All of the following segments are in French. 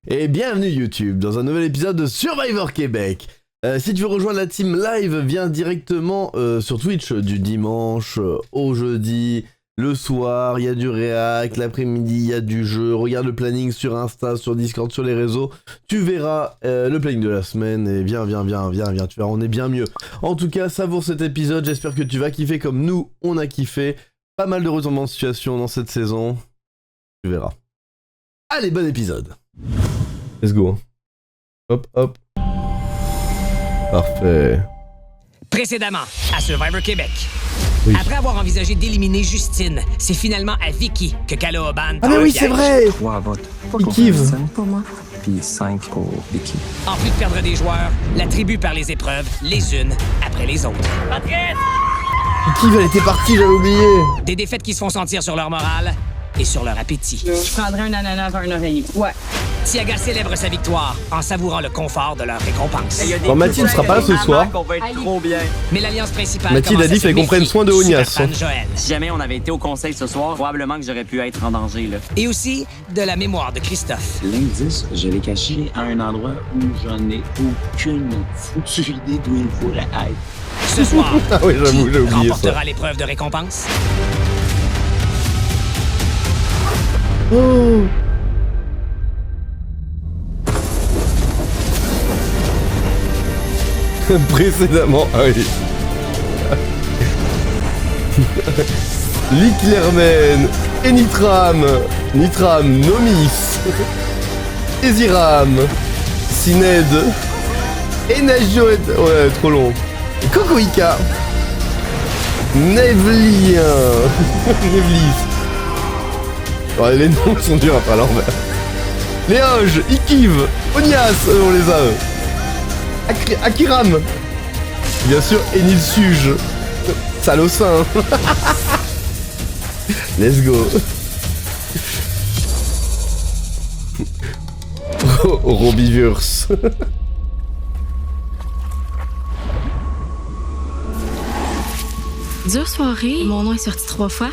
Et bienvenue YouTube dans un nouvel épisode de Survivor Québec. Si tu veux rejoindre la team live, viens directement sur Twitch du dimanche au jeudi, le soir, il y a du réact, l'après-midi il y a du jeu, regarde le planning sur Insta, sur Discord, sur les réseaux, tu verras le planning de la semaine et viens, tu verras, on est bien mieux. En tout cas, savoure cet épisode, j'espère que tu vas kiffer comme nous, on a kiffé. Pas mal de retournements de situation dans cette saison, tu verras. Allez, bon épisode. Let's go. Hop, hop. Parfait. Précédemment, à Survivor Québec. Oui. Après avoir envisagé d'éliminer Justine, c'est finalement à Vicky que Caloban Ah mais oui, c'est vrai. 3 votes Il kiffe. pour moi, puis 5 pour Vicky. En plus de perdre des joueurs, la tribu perd les épreuves, les unes après les autres. Patrice! Kiv, elle était partie, j'avais oublié. Des défaites qui se font sentir sur leur morale et sur leur appétit. Je prendrais un ananas vers un oreiller. Ouais. Tiaga célèbre sa victoire en savourant le confort de leur récompense. Bon, Mathilde sera pas là ce soir. On va être trop bien. Mais l'alliance principale Mathilde commence a dit à qu'il fallait se qu'on prenne méfier soin de du Ognas. super fan Joël. Si jamais on avait été au conseil ce soir, probablement que j'aurais pu être en danger, là. Et aussi de la mémoire de Christophe. L'indice, je l'ai caché à un endroit où j'en ai aucune foutue idée d'où il pourrait être. Ce soir, Ah oui, j'avoue, qui j'ai oublié remportera ça. l'épreuve de récompense? Oh. Précédemment, ah oui. Licklerman, Enitram, Nomis, Eziram, Sined, Enajoed, ouais, trop long, Kokoïka, Nevlien, Nevlis. Ouais, les noms sont durs après à l'envers. Léoge, Ikiv, Onias, on les a eux. Akiram. Bien sûr, Enil Suge. Salocin. Let's go. Robiverse. Dure soirée, mon nom est sorti 3 fois.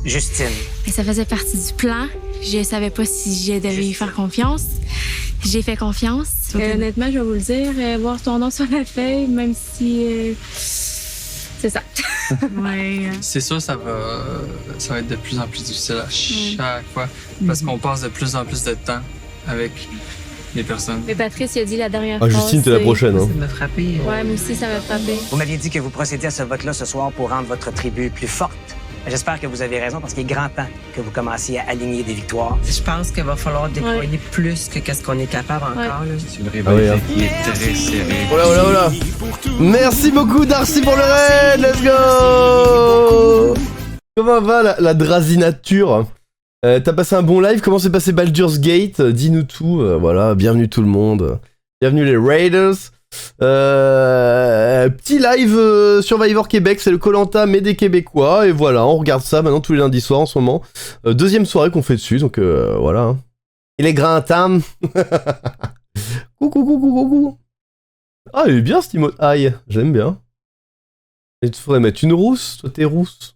Justine. Et ça faisait partie du plan. Je savais pas si je devais lui faire confiance. J'ai fait confiance. Honnêtement, je vais vous le dire, voir ton nom sur la feuille, même si... c'est ça. Ouais. C'est sûr, ça va être de plus en plus difficile à chaque fois parce qu'on passe de plus en plus de temps avec les personnes. Mais Patrice, il a dit la dernière Ah, fois. Justine, t'es la prochaine. Hein. Ça m'a frappé. Ouais, moi aussi, ça m'a frappé. Vous m'aviez dit que vous procédiez à ce vote-là ce soir pour rendre votre tribu plus forte. J'espère que vous avez raison parce qu'il est grand temps que vous commenciez à aligner des victoires. Je pense qu'il va falloir déployer plus que qu'est-ce qu'on est capable encore. Là. C'est une Ah oui, rivalité hein. qui est très serrée. Oh là, oh là, oh là. Merci beaucoup Darcy pour le raid. Let's go. Comment va la drasinature? T'as passé un bon live? Comment s'est passé Baldur's Gate? Dis-nous tout. Voilà, bienvenue tout le monde. Bienvenue les Raiders. Petit live Survivor Québec, c'est le Koh-Lanta mais des Québécois. Et voilà, on regarde ça maintenant tous les lundis soirs en ce moment. Deuxième soirée qu'on fait dessus, donc voilà. Hein. Il est grand tam. Coucou. Ah, il est bien ce emote. Aïe, j'aime bien. Et tu faudrais mettre une rousse. Toi, t'es rousse.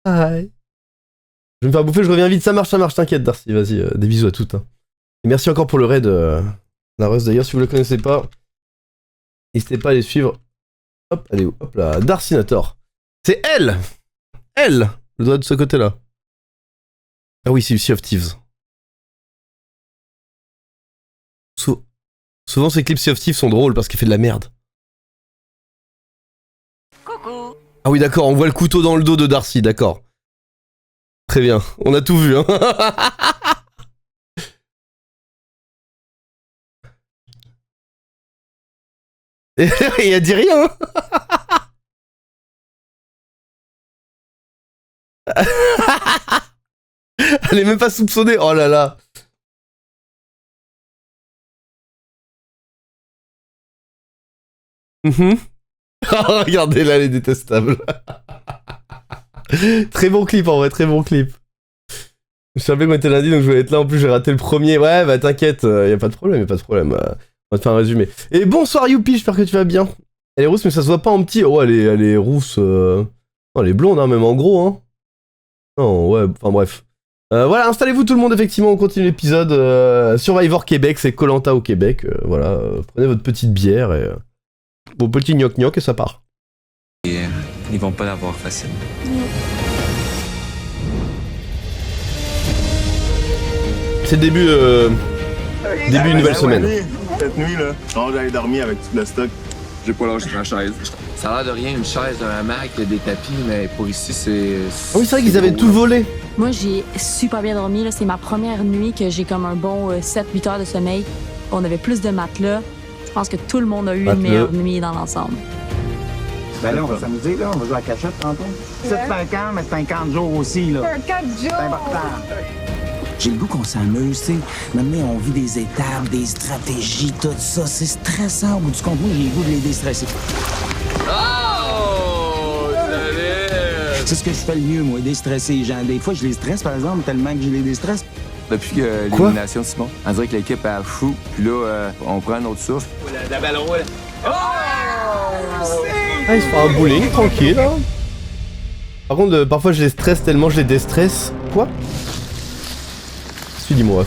Aïe. Je vais me faire bouffer, je reviens vite. Ça marche, t'inquiète, Darcy. Vas-y, des bisous à toutes. Hein. Et merci encore pour le raid. La Rose, d'ailleurs, si vous le connaissez pas, n'hésitez pas à les suivre. Hop, allez, hop là. Darcinator. C'est elle. Elle. Le doigt de ce côté-là. Ah oui, c'est Sea of Thieves. Souvent, ces clips Sea of Thieves sont drôles parce qu'il fait de la merde. Coucou. Ah oui, d'accord, on voit le couteau dans le dos de Darcy, d'accord. Très bien, on a tout vu, hein. Il a dit rien. Elle est même pas soupçonnée, oh là là. Oh, regardez là, elle est détestable. Très bon clip en vrai, très bon clip. Je savais qu'on était lundi donc je voulais être là, en plus j'ai raté le premier. Ouais bah t'inquiète, y a pas de problème, On va te faire un résumé. Et bonsoir Youpi, j'espère que tu vas bien. Elle est rousse mais ça se voit pas en petit. Oh elle est rousse. Non, elle est blonde hein, même en gros hein. Non ouais, enfin bref. Voilà, installez-vous tout le monde, effectivement, on continue l'épisode. Survivor Québec, c'est Koh-Lanta au Québec. Voilà, prenez votre petite bière et vos petits gnoc-gnoc et ça part. Et ils vont pas l'avoir facile. C'est le début une nouvelle semaine. Cette nuit, là, j'allais dormir avec tout le stock. J'ai pas lâché ma chaise. Ça a l'air de rien, une chaise, un hamac, des tapis, mais pour ici, c'est... Ah oui, c'est vrai qu'ils avaient tout volé. Moi, j'ai super bien dormi. Là. C'est ma première nuit que j'ai comme un bon 7-8 heures de sommeil. On avait plus de matelas. Je pense que tout le monde a eu une meilleure nuit dans l'ensemble. Ben là, on va s'amuser, là. On va jouer à la cachette tantôt. C'est 5 ans, mais 50 jours aussi, là. 50 jours! C'est important. J'ai le goût qu'on s'amuse, tu sais. Maintenant, on vit des étapes, des stratégies, tout ça. C'est stressant. Au bout du compte, moi, j'ai le goût de les déstresser. Oh! C'est ce que je fais le mieux, moi, déstresser les gens. Des fois, je les stresse, par exemple, tellement que je les déstresse. Depuis l'élimination de Simon, on dirait que l'équipe a fou. Puis là, on prend un autre souffle. La balle roule. Ah, il se fait un bowling, tranquille. Hein. Par contre, parfois je les stresse tellement je les déstresse. Quoi? Dis-moi.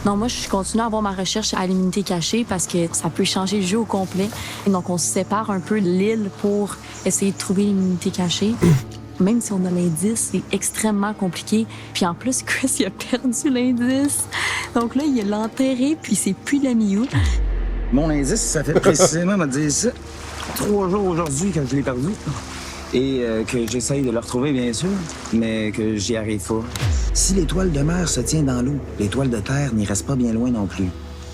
Non, moi, je continue à avoir ma recherche à l'immunité cachée parce que ça peut changer le jeu au complet. Et donc, on se sépare un peu de l'île pour essayer de trouver l'immunité cachée. Même si on a l'indice, c'est extrêmement compliqué. Puis en plus, Chris, il a perdu l'indice. Donc là, il l'a enterré, puis c'est plus de la miou. Mon indice, ça fait précisément me dire ça. 3 jours aujourd'hui que je l'ai perdu. Et que j'essaye de le retrouver, bien sûr, mais que j'y arrive pas. Si l'étoile de mer se tient dans l'eau, l'étoile de terre n'y reste pas bien loin non plus.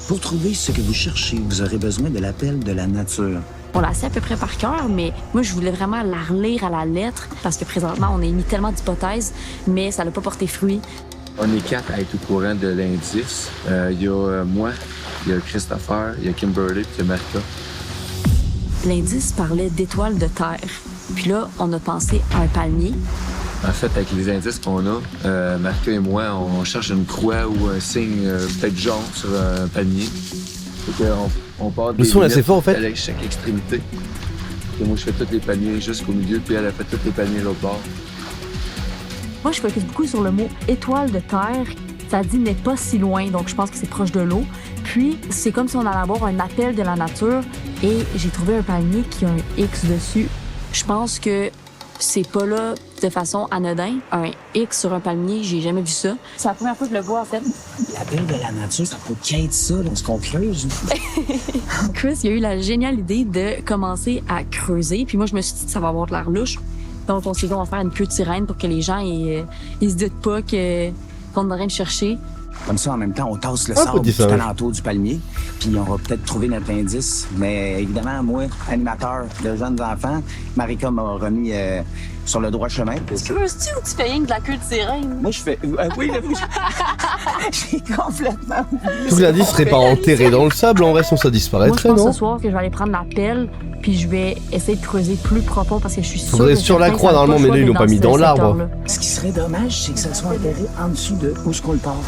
Pour trouver ce que vous cherchez, vous aurez besoin de l'appel de la nature. On la sait à peu près par cœur, mais moi, je voulais vraiment la relire à la lettre parce que présentement, on a émis tellement d'hypothèses, mais ça n'a pas porté fruit. On est 4 à être au courant de l'indice. Il y a moi, il y a Christopher, il y a Kimberly, puis il y a Martha. L'indice parlait d'étoiles de terre. Puis là, on a pensé à un palmier. En fait, avec les indices qu'on a, Martha et moi, on cherche une croix ou un signe peut-être jaune sur un palmier. On part le son est assez fort en fait. Avec chaque extrémité. Et moi, je fais tous les palmiers jusqu'au milieu, puis elle a fait tous les palmiers l'autre bord. Moi, je focus beaucoup sur le mot étoile de terre. Ça dit n'est pas si loin, donc je pense que c'est proche de l'eau. Puis, c'est comme si on allait avoir un appel de la nature. Et j'ai trouvé un palmier qui a un X dessus. Je pense que c'est pas là de façon anodin. Un X sur un palmier, j'ai jamais vu ça. C'est la première fois que je le vois, en fait. L'appel de la nature, ça peut qu'être ça, lorsqu'on creuse. Chris, il a eu la géniale idée de commencer à creuser. Puis moi, je me suis dit que ça va avoir de l'air louche. Donc, on s'est dit qu'on va faire une queue de sirène pour que les gens ils se doutent pas qu'on est en train de chercher. Comme ça, en même temps, on tasse le sable tout alentour du palmier, puis on va peut-être trouver notre indice. Mais évidemment, moi, animateur de jeunes enfants, Marika m'a remis sur le droit chemin. Tu creuses-tu ou tu fais rien que de la queue de sirène? Moi, je fais... oui, j'ai complètement oublié. Tout l'indice serait pas enterré dans le sable, en vrai, sinon ça disparaîtrait, moi, je pense non? ce soir que je vais aller prendre la pelle, puis je vais essayer de creuser plus profond parce que je suis sûre faudrait sur la croix, normalement, mais là, ils l'ont pas mis dans l'arbre. Ce qui serait dommage, c'est que ça soit enterré en dessous de où est-ce qu'on le part.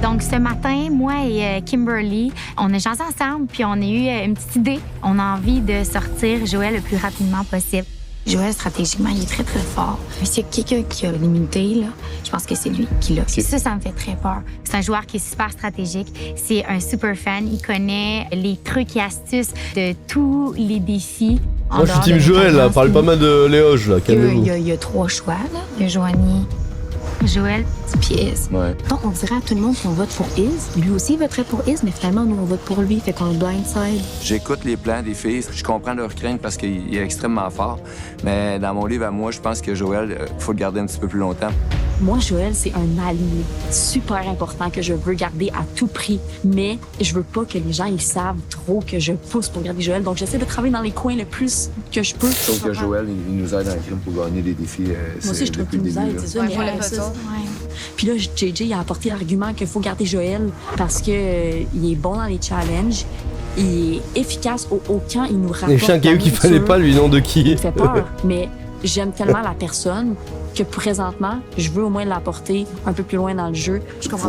Donc, ce matin, moi et Kimberly, on a jasé ensemble, puis on a eu une petite idée. On a envie de sortir Joël le plus rapidement possible. Joël, stratégiquement, il est très, très fort. Mais s'il y a quelqu'un qui a l'immunité, là, je pense que c'est lui qui l'a. Ça me fait très peur. C'est un joueur qui est super stratégique. C'est un super fan. Il connaît les trucs et astuces de tous les défis. Moi, je suis team Joël, là. Parle pas mal de Léoge, là. Calmez-vous. Il y a 3 choix, là. Il y a Joanie, Joël, puis Iz. Ouais. Donc, on dirait à tout le monde qu'on vote pour Iz. Lui aussi, il voterait pour Iz, mais finalement, nous, on vote pour lui. Fait qu'on le blindside. J'écoute les plans des filles. Je comprends leurs craintes parce qu'il est extrêmement fort. Mais dans mon livre à moi, je pense que Joël, faut le garder un petit peu plus longtemps. Moi, Joël, c'est un allié super important que je veux garder à tout prix. Mais je veux pas que les gens ils savent trop que je pousse pour garder Joël. Donc, j'essaie de travailler dans les coins le plus que je peux. Je trouve que Joël, il nous aide en crime pour gagner des défis. Moi aussi, je trouve qu'il nous aide, c'est ça. Puis là, JJ, il a apporté l'argument qu'il faut garder Joël parce que il est bon dans les challenges. Il est efficace au camp, il nous rapporte. Les chiens qu'il fallait pas, lui, nom de qui? Il fait peur, mais j'aime tellement la personne que présentement, je veux au moins l'apporter un peu plus loin dans le jeu.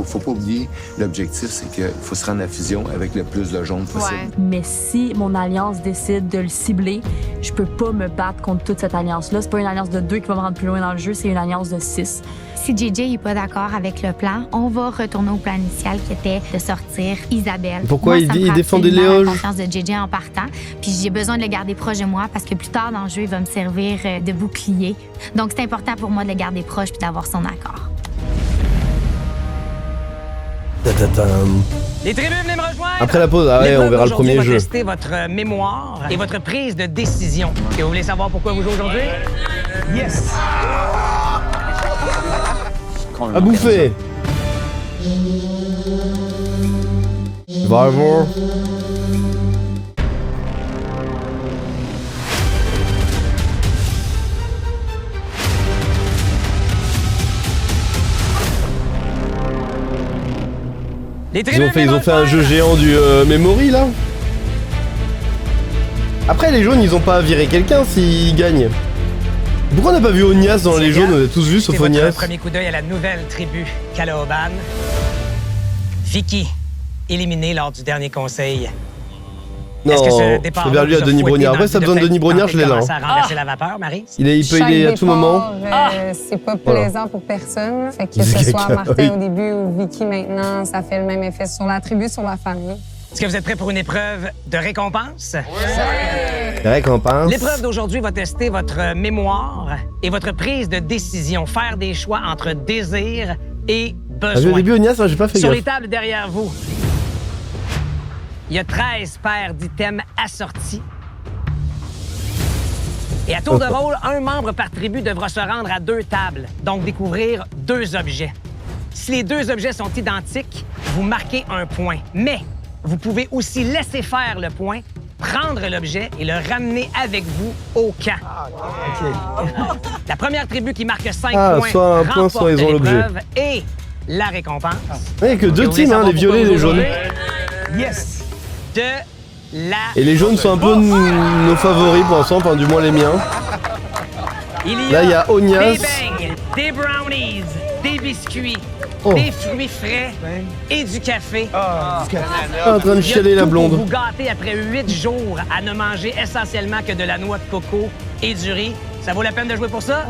Faut pas oublier, l'objectif, c'est qu'il faut se rendre à fusion avec le plus de jaune possible. Ouais. Mais si mon alliance décide de le cibler, je peux pas me battre contre toute cette alliance-là. C'est pas une alliance de 2 qui va me rendre plus loin dans le jeu, c'est une alliance de 6. Si JJ n'est pas d'accord avec le plan, on va retourner au plan initial qui était de sortir Isabelle. Pourquoi moi, il défendait Léo? Léoge? J'ai confiance de JJ en partant, puis j'ai besoin de le garder proche de moi parce que plus tard dans le jeu, il va me servir de bouclier. Donc c'est important pour moi de le garder proche puis d'avoir son accord. Les tribus, venez me rejoindre! Après la pause, on verra le premier jeu. Tester votre mémoire et votre prise de décision. Et vous voulez savoir pourquoi vous jouez aujourd'hui? Yes! À bouffer! Survivor. Ils ont fait un jeu géant du Memory là. Après les jaunes ils ont pas viré quelqu'un s'ils gagnent. Pourquoi on n'a pas vu Onias dans les jaunes? On a tous vu sauf Onias. Premier coup d'œil à la nouvelle tribu Calaoban. Vicky, éliminée lors du dernier conseil. Non, c'est vers lui à Denis Brognard. Après, ça besoin de Denis Brognard, je l'ai là. À renverser la vapeur, Marie? Il peut y aller à tout moment. C'est pas plaisant pour personne. Fait que ce soit Martin au début ou Vicky maintenant, ça fait le même effet sur la tribu, sur la famille. Est-ce que vous êtes prêts pour une épreuve de récompense? Oui! Récompense. L'épreuve d'aujourd'hui va tester votre mémoire et votre prise de décision. Faire des choix entre désir et besoin. Au début, Onias, j'ai pas fait Sur gaffe. les tables derrière vous, il y a 13 paires d'items assortis. Et à tour de rôle, un membre par tribu devra se rendre à 2 tables, donc découvrir 2 objets. Si les 2 objets sont identiques, vous marquez un point. Mais vous pouvez aussi laisser faire le point, prendre l'objet et le ramener avec vous au camp. La première tribu qui marque 5 points soit un point, remporte soit ils ont l'objet. l'épreuve et la récompense. Il n'y a que 2 teams, hein, les violets et les jaunes. Yes! De la... Et les jaunes sont un peu nos favoris pour l'instant, enfin du moins les miens. Là, il y a Onias. Des beignes, des brownies, des biscuits, des fruits frais et du café. En train de chialer la blonde. Pour vous gâter après 8 jours à ne manger essentiellement que de la noix de coco et du riz. Ça vaut la peine de jouer pour ça?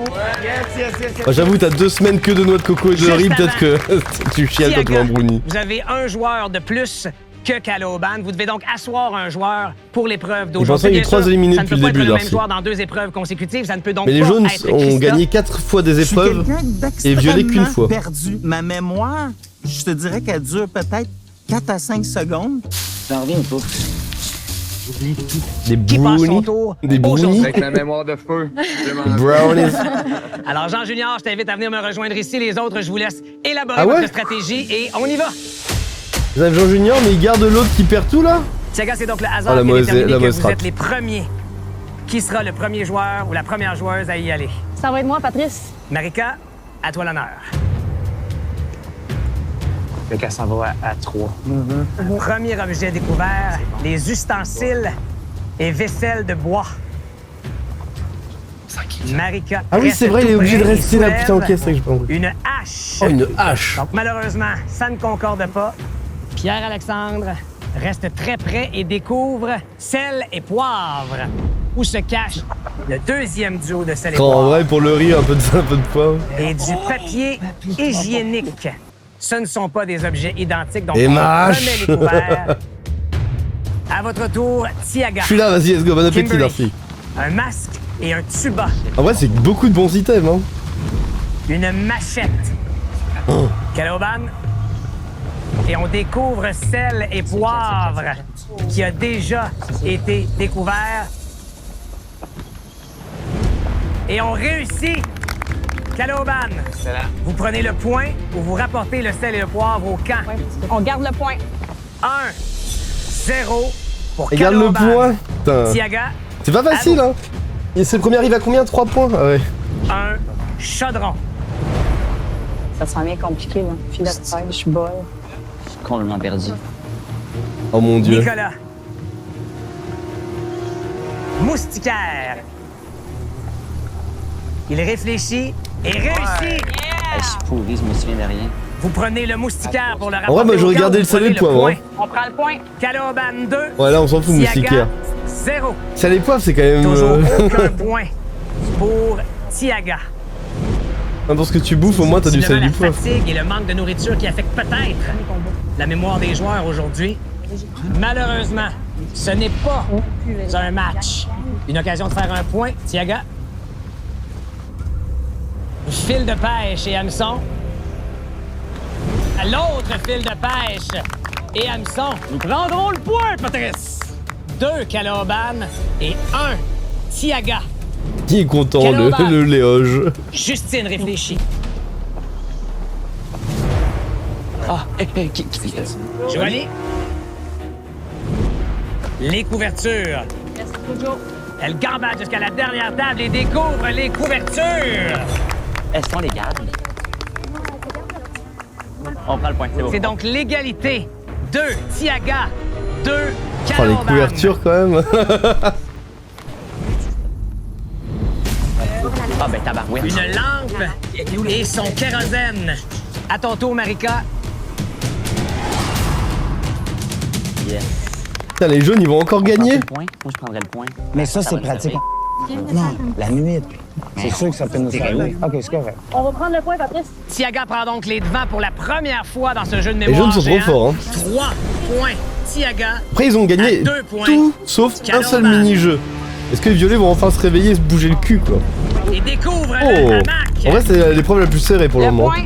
J'avoue, t'as 2 semaines que de noix de coco et de riz, peut-être que tu chiales quand tu vas en brownie. Vous avez un joueur de plus que Calaoban. Vous devez donc asseoir un joueur pour l'épreuve d'aujourd'hui. Je pense qu'il y a eu 3 éliminés depuis le début, Ça ne peut pas être le même Darcy. joueur dans 2 épreuves consécutives. Ça ne peut donc Mais les pas jaunes être ont Christophe. gagné 4 fois des épreuves et violé qu'une fois. Perdu. Ma mémoire, je te dirais qu'elle dure peut-être 4 à 5 secondes. J'en reviens pas. Des Qui passe son brownies. tour Des brownies. Avec la mémoire de feu. Brownies. Alors, Jean Junior, je t'invite à venir me rejoindre ici. Les autres, je vous laisse élaborer Ah ouais? votre stratégie et on y va. Vous avez Jean Junior, mais il garde l'autre qui perd tout là? Tiaga, c'est donc le hasard la qui mauvaise- détermine la que mauvaise vous frappe. êtes les premiers. Qui sera le premier joueur ou la première joueuse à y aller? Ça va être moi, Patrice. Marika, à toi l'honneur. Le cas s'en va à 3. Premier objet découvert, les ustensiles et vaisselle de bois. Marika. Ah oui, reste c'est vrai, il est tout obligé de près et rester là. Putain, ok, soulève c'est vrai que j'ai pas compris. Une hache. Oh, une hache. Donc, malheureusement, ça ne concorde pas. Pierre-Alexandre reste très près et découvre sel et poivre, où se cache le deuxième duo de sel et Quand en poivre. vrai, pour le riz, un peu de poivre. Et du papier hygiénique. Ce ne sont pas des objets identiques, donc Et on mâche. remet les couverts. À votre tour, Tiaga. Je suis là, vas-y, let's go, bon appétit, Kimberly. Darcy. Un masque et un tuba. En vrai, c'est beaucoup de bons items, hein. Une machette. Oh. Calaoban. Et on découvre sel et poivre qui a déjà été découvert. Et on réussit. Calaoban, vous prenez le point ou vous rapportez le sel et le poivre au camp. On garde le point. 1-0 pour Regarde le Calaoban. point. Putain. Tiaga, C'est pas facile, hein. Et c'est le premier arrive à combien? 3 points? Ah ouais. un chaudron. Ça sent bien compliqué, là. Filet de pêche, bol. Je suis complètement perdu. Oh mon dieu. Nicolas. Moustiquaire. Il réfléchit Et réussi! Je suis pourri, je me souviens de rien. Vous prenez le moustiquaire pour le En rapporter. vrai, moi, j'aurais au gardé camp, le salé vous de prenez poivre, point. On prend le point. Caloban 2. Ouais, là, on s'en fout, moustiquaire. 0. Salé et poivre, c'est quand même. Toujours aucun point pour Tiaga. N'importe ce que tu bouffes, au moins, t'as du salé La du poivre. fatigue et le manque de nourriture qui affectent peut-être la mémoire des joueurs aujourd'hui. Malheureusement, ce n'est pas un match. Une occasion de faire un point. Tiaga. Fil de pêche et hameçon. L'autre fil de pêche et hameçon. Nous prendrons le point, Patrice. 2 Caloban et 1 Tiaga. Qui est content, le Léoge? Justine réfléchit. Qui fait ça? Joanie. Les couvertures. Elle gambade jusqu'à la dernière table et découvre les couvertures. Est-ce qu'on les garde? On prend le point, c'est bon. C'est donc l'égalité. 2 Tiaga, 2 Oh, Caloban. les couvertures, quand même. Ah ben tabarouette. Une lampe et son kérosène. À ton tour, Marika. Yes. Putain, les jaunes, ils vont encore gagner. Le point? Moi, je prendrais le point. Mais ça, c'est va me pratique. servir. Non, la nuit. C'est sûr que ça peut nous servir. OK, c'est correct. On va prendre le point, Patrice. Tiaga prend donc les devants pour la première fois dans ce jeu de Les mémoire. jaunes sont trop géant. forts, hein. 3 points. Tiaga. Après, ils ont gagné À 2 points. tout sauf un seul Caloban. mini-jeu. Est-ce que les violets vont enfin se réveiller et se bouger le cul, quoi? Et découvre Oh! le hamac. En vrai, c'est l'épreuve la plus serrée pour le moment. Point.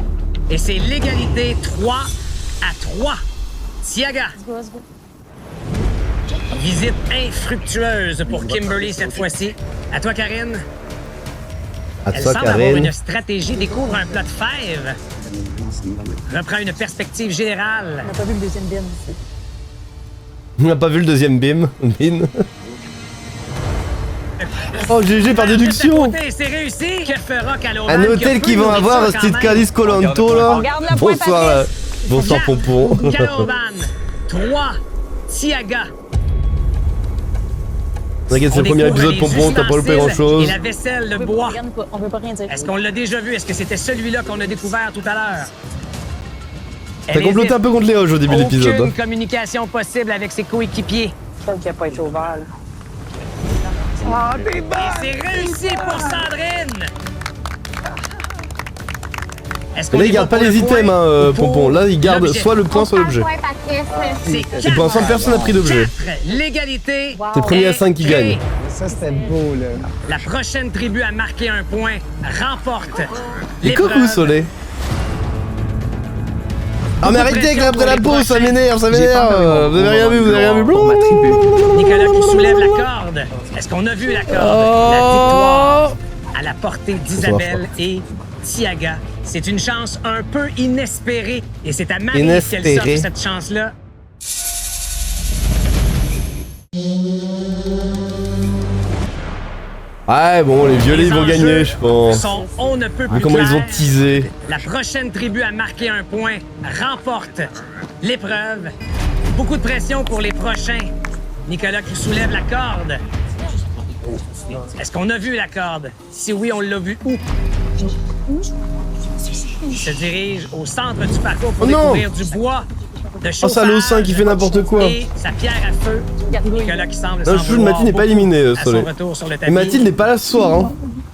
Et c'est l'égalité 3 à 3. Tiaga. Visite infructueuse pour Kimberly cette fois-ci. À toi, Karine. À Elle toi, semble avoir Karine. une stratégie, découvre un plat de fèves. Reprend une perspective générale. On n'a pas vu le deuxième bin. On n'a pas vu le deuxième bim. Bin. Oh, GG par déduction. De côté, c'est réussi. Que fera Caloban? Un hôtel qui va avoir Steve Calis Colanto, là. Regarde le point, Bonsoir, bonsoir, Pompon. Caloban. 3. Tiaga. T'inquiète, c'est le premier épisode, Pompon, t'as pas loupé grand-chose. Et la vaisselle de bois. On veut pas rien dire. Est-ce qu'on l'a déjà vu? Est-ce que c'était celui-là qu'on a découvert tout à l'heure? T'as comploté un peu contre Léoge au début de l'épisode. Aucune communication possible avec ses coéquipiers. Je qu'il n'a pas été ouvert, là. Et c'est réussi pour Sandrine! Est-ce Mais là, il garde pas les items, hein, Pompon. Là, il garde soit le point, soit l'objet. C'est pour l'instant, personne n'a pris d'objet. L'égalité. C'est le premier à 5 qui gagne. Ça, c'était beau, là. La prochaine tribu à marquer un point remporte Et coucou, Soleil. Ah, mais arrêtez avec après la pause, ça m'énerve, ça m'énerve. Vous avez rien vu, vous avez rien vu. Nicolas qui soulève la corde. Est-ce qu'on a vu la corde? La victoire à la portée d'Isabelle et Tiaga. C'est une chance un peu inespérée et c'est à Marie qu'elle s'offre cette chance-là. Ouais, bon, les violets, ils vont gagner, je pense. On ne peut Vu plus comment ils ont clair. teasé. La prochaine tribu à marquer un point remporte l'épreuve. Beaucoup de pression pour les prochains. Nicolas qui soulève la corde. Est-ce qu'on a vu la corde? Si oui, on l'a vu où? Il se dirige au centre du parcours pour découvrir du bois, de chauffage. Oh, ça, l'eau 5 qui fait n'importe quoi. Et sa pierre à feu. Nicolas qui semble Le chou de Mathilde n'est pas éliminé, Soleil. Et Mathilde n'est pas là ce soir, hein.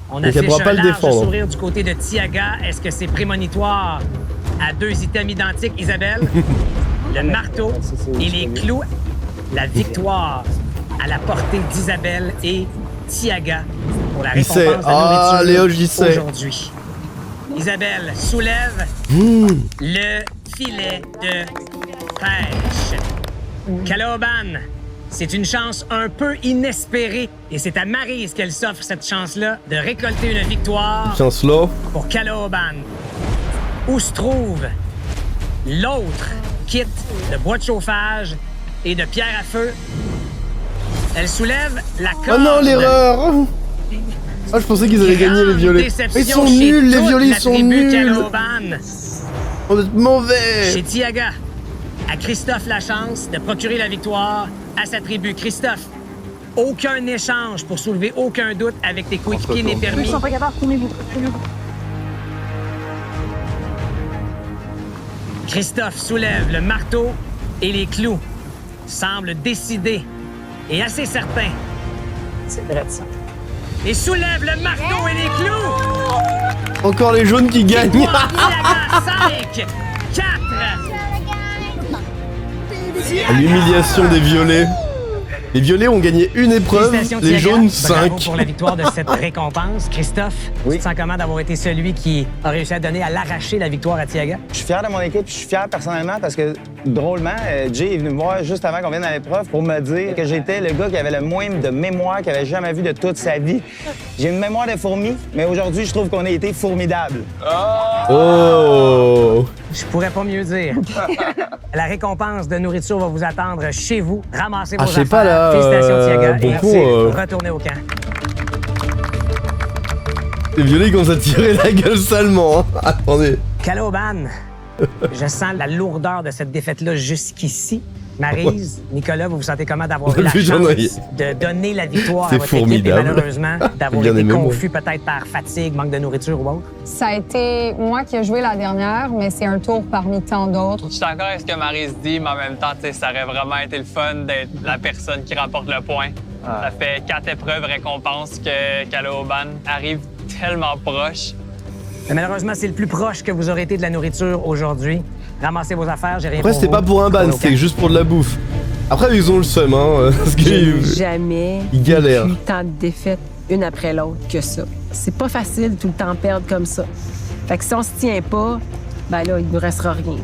On Donc elle pourra pas le défendre. sourire du côté de Tiaga. Est-ce que c'est prémonitoire à 2 items identiques, Isabelle? Le marteau et les clous. La victoire à la portée d'Isabelle et Tiaga pour la Il récompense sait. de la Ah, nourriture Léo, j'y sais. aujourd'hui. Isabelle soulève le filet de pêche. Caloban, c'est une chance un peu inespérée et c'est à Maryse qu'elle s'offre cette chance-là de récolter une victoire Chance là. pour Caloban. Où se trouve l'autre kit de bois de chauffage et de pierre à feu? Elle soulève la corde. Oh non, l'erreur. Ah, je pensais qu'ils allaient gagner, les violets. Ils sont nuls, les violets, ils sont nuls. Caloban. On est mauvais. Chez Tiaga, à Christophe la chance de procurer la victoire à sa tribu. Christophe, aucun échange pour soulever aucun doute avec tes coéquipiers n'est permis. Ils sont pas capables, tournez-vous. Christophe soulève le marteau et les clous. Semble décidé et assez certain. C'est vrai de ça. Et soulève le marteau et les clous! Encore les jaunes qui gagnent. 5, 4. L'humiliation des violets. Les violets ont gagné une épreuve, Félicitations, les Tiaga. jaunes Bravo 5. pour la victoire de cette récompense. Christophe, tu te sens comment d'avoir été celui qui a réussi à donner à l'arracher la victoire à Tiaga? Je suis fier de mon équipe, je suis fier personnellement parce que, drôlement, Jay est venu me voir juste avant qu'on vienne à l'épreuve pour me dire que j'étais le gars qui avait le moins de mémoire qu'il avait jamais vu de toute sa vie. J'ai une mémoire de fourmi, mais aujourd'hui, je trouve qu'on a été formidables. Oh! Je pourrais pas mieux dire. La récompense de nourriture va vous attendre chez vous. Ramassez vos Ah, je sais affaires. pas, là, Félicitations, Tiaga. beaucoup, Et retournez au camp. Les violets commencent à tirer la gueule salement. Hein. Attendez. Caloban, je sens la lourdeur de cette défaite-là jusqu'ici. Maryse, Nicolas, vous vous sentez comment d'avoir eu la Plus chance j'en ai. de donner la victoire C'est à votre équipe et formidable. malheureusement d'avoir Bien été aimé, moi. confus peut-être par fatigue, manque de nourriture ou autre? Ça a été moi qui ai joué la dernière, mais c'est un tour parmi tant d'autres. Je suis d'accord avec ce que Maryse dit, mais en même temps, tu sais, ça aurait vraiment été le fun d'être la personne qui remporte le point. Ça fait 4 épreuves récompenses que Caloban arrive tellement proche. Mais malheureusement, c'est le plus proche que vous aurez été de la nourriture aujourd'hui. Ramassez vos affaires, j'ai rien Après, pour c'était vous. pas pour un ban, Retournez au c'était camp. juste pour de la bouffe. Après, ils ont le seum, hein. Parce J'ai qu'ils jamais ils galèrent. vécu tant de défaites une après l'autre que ça. C'est pas facile tout le temps perdre comme ça. Fait que si on se tient pas, ben là, il nous restera rien.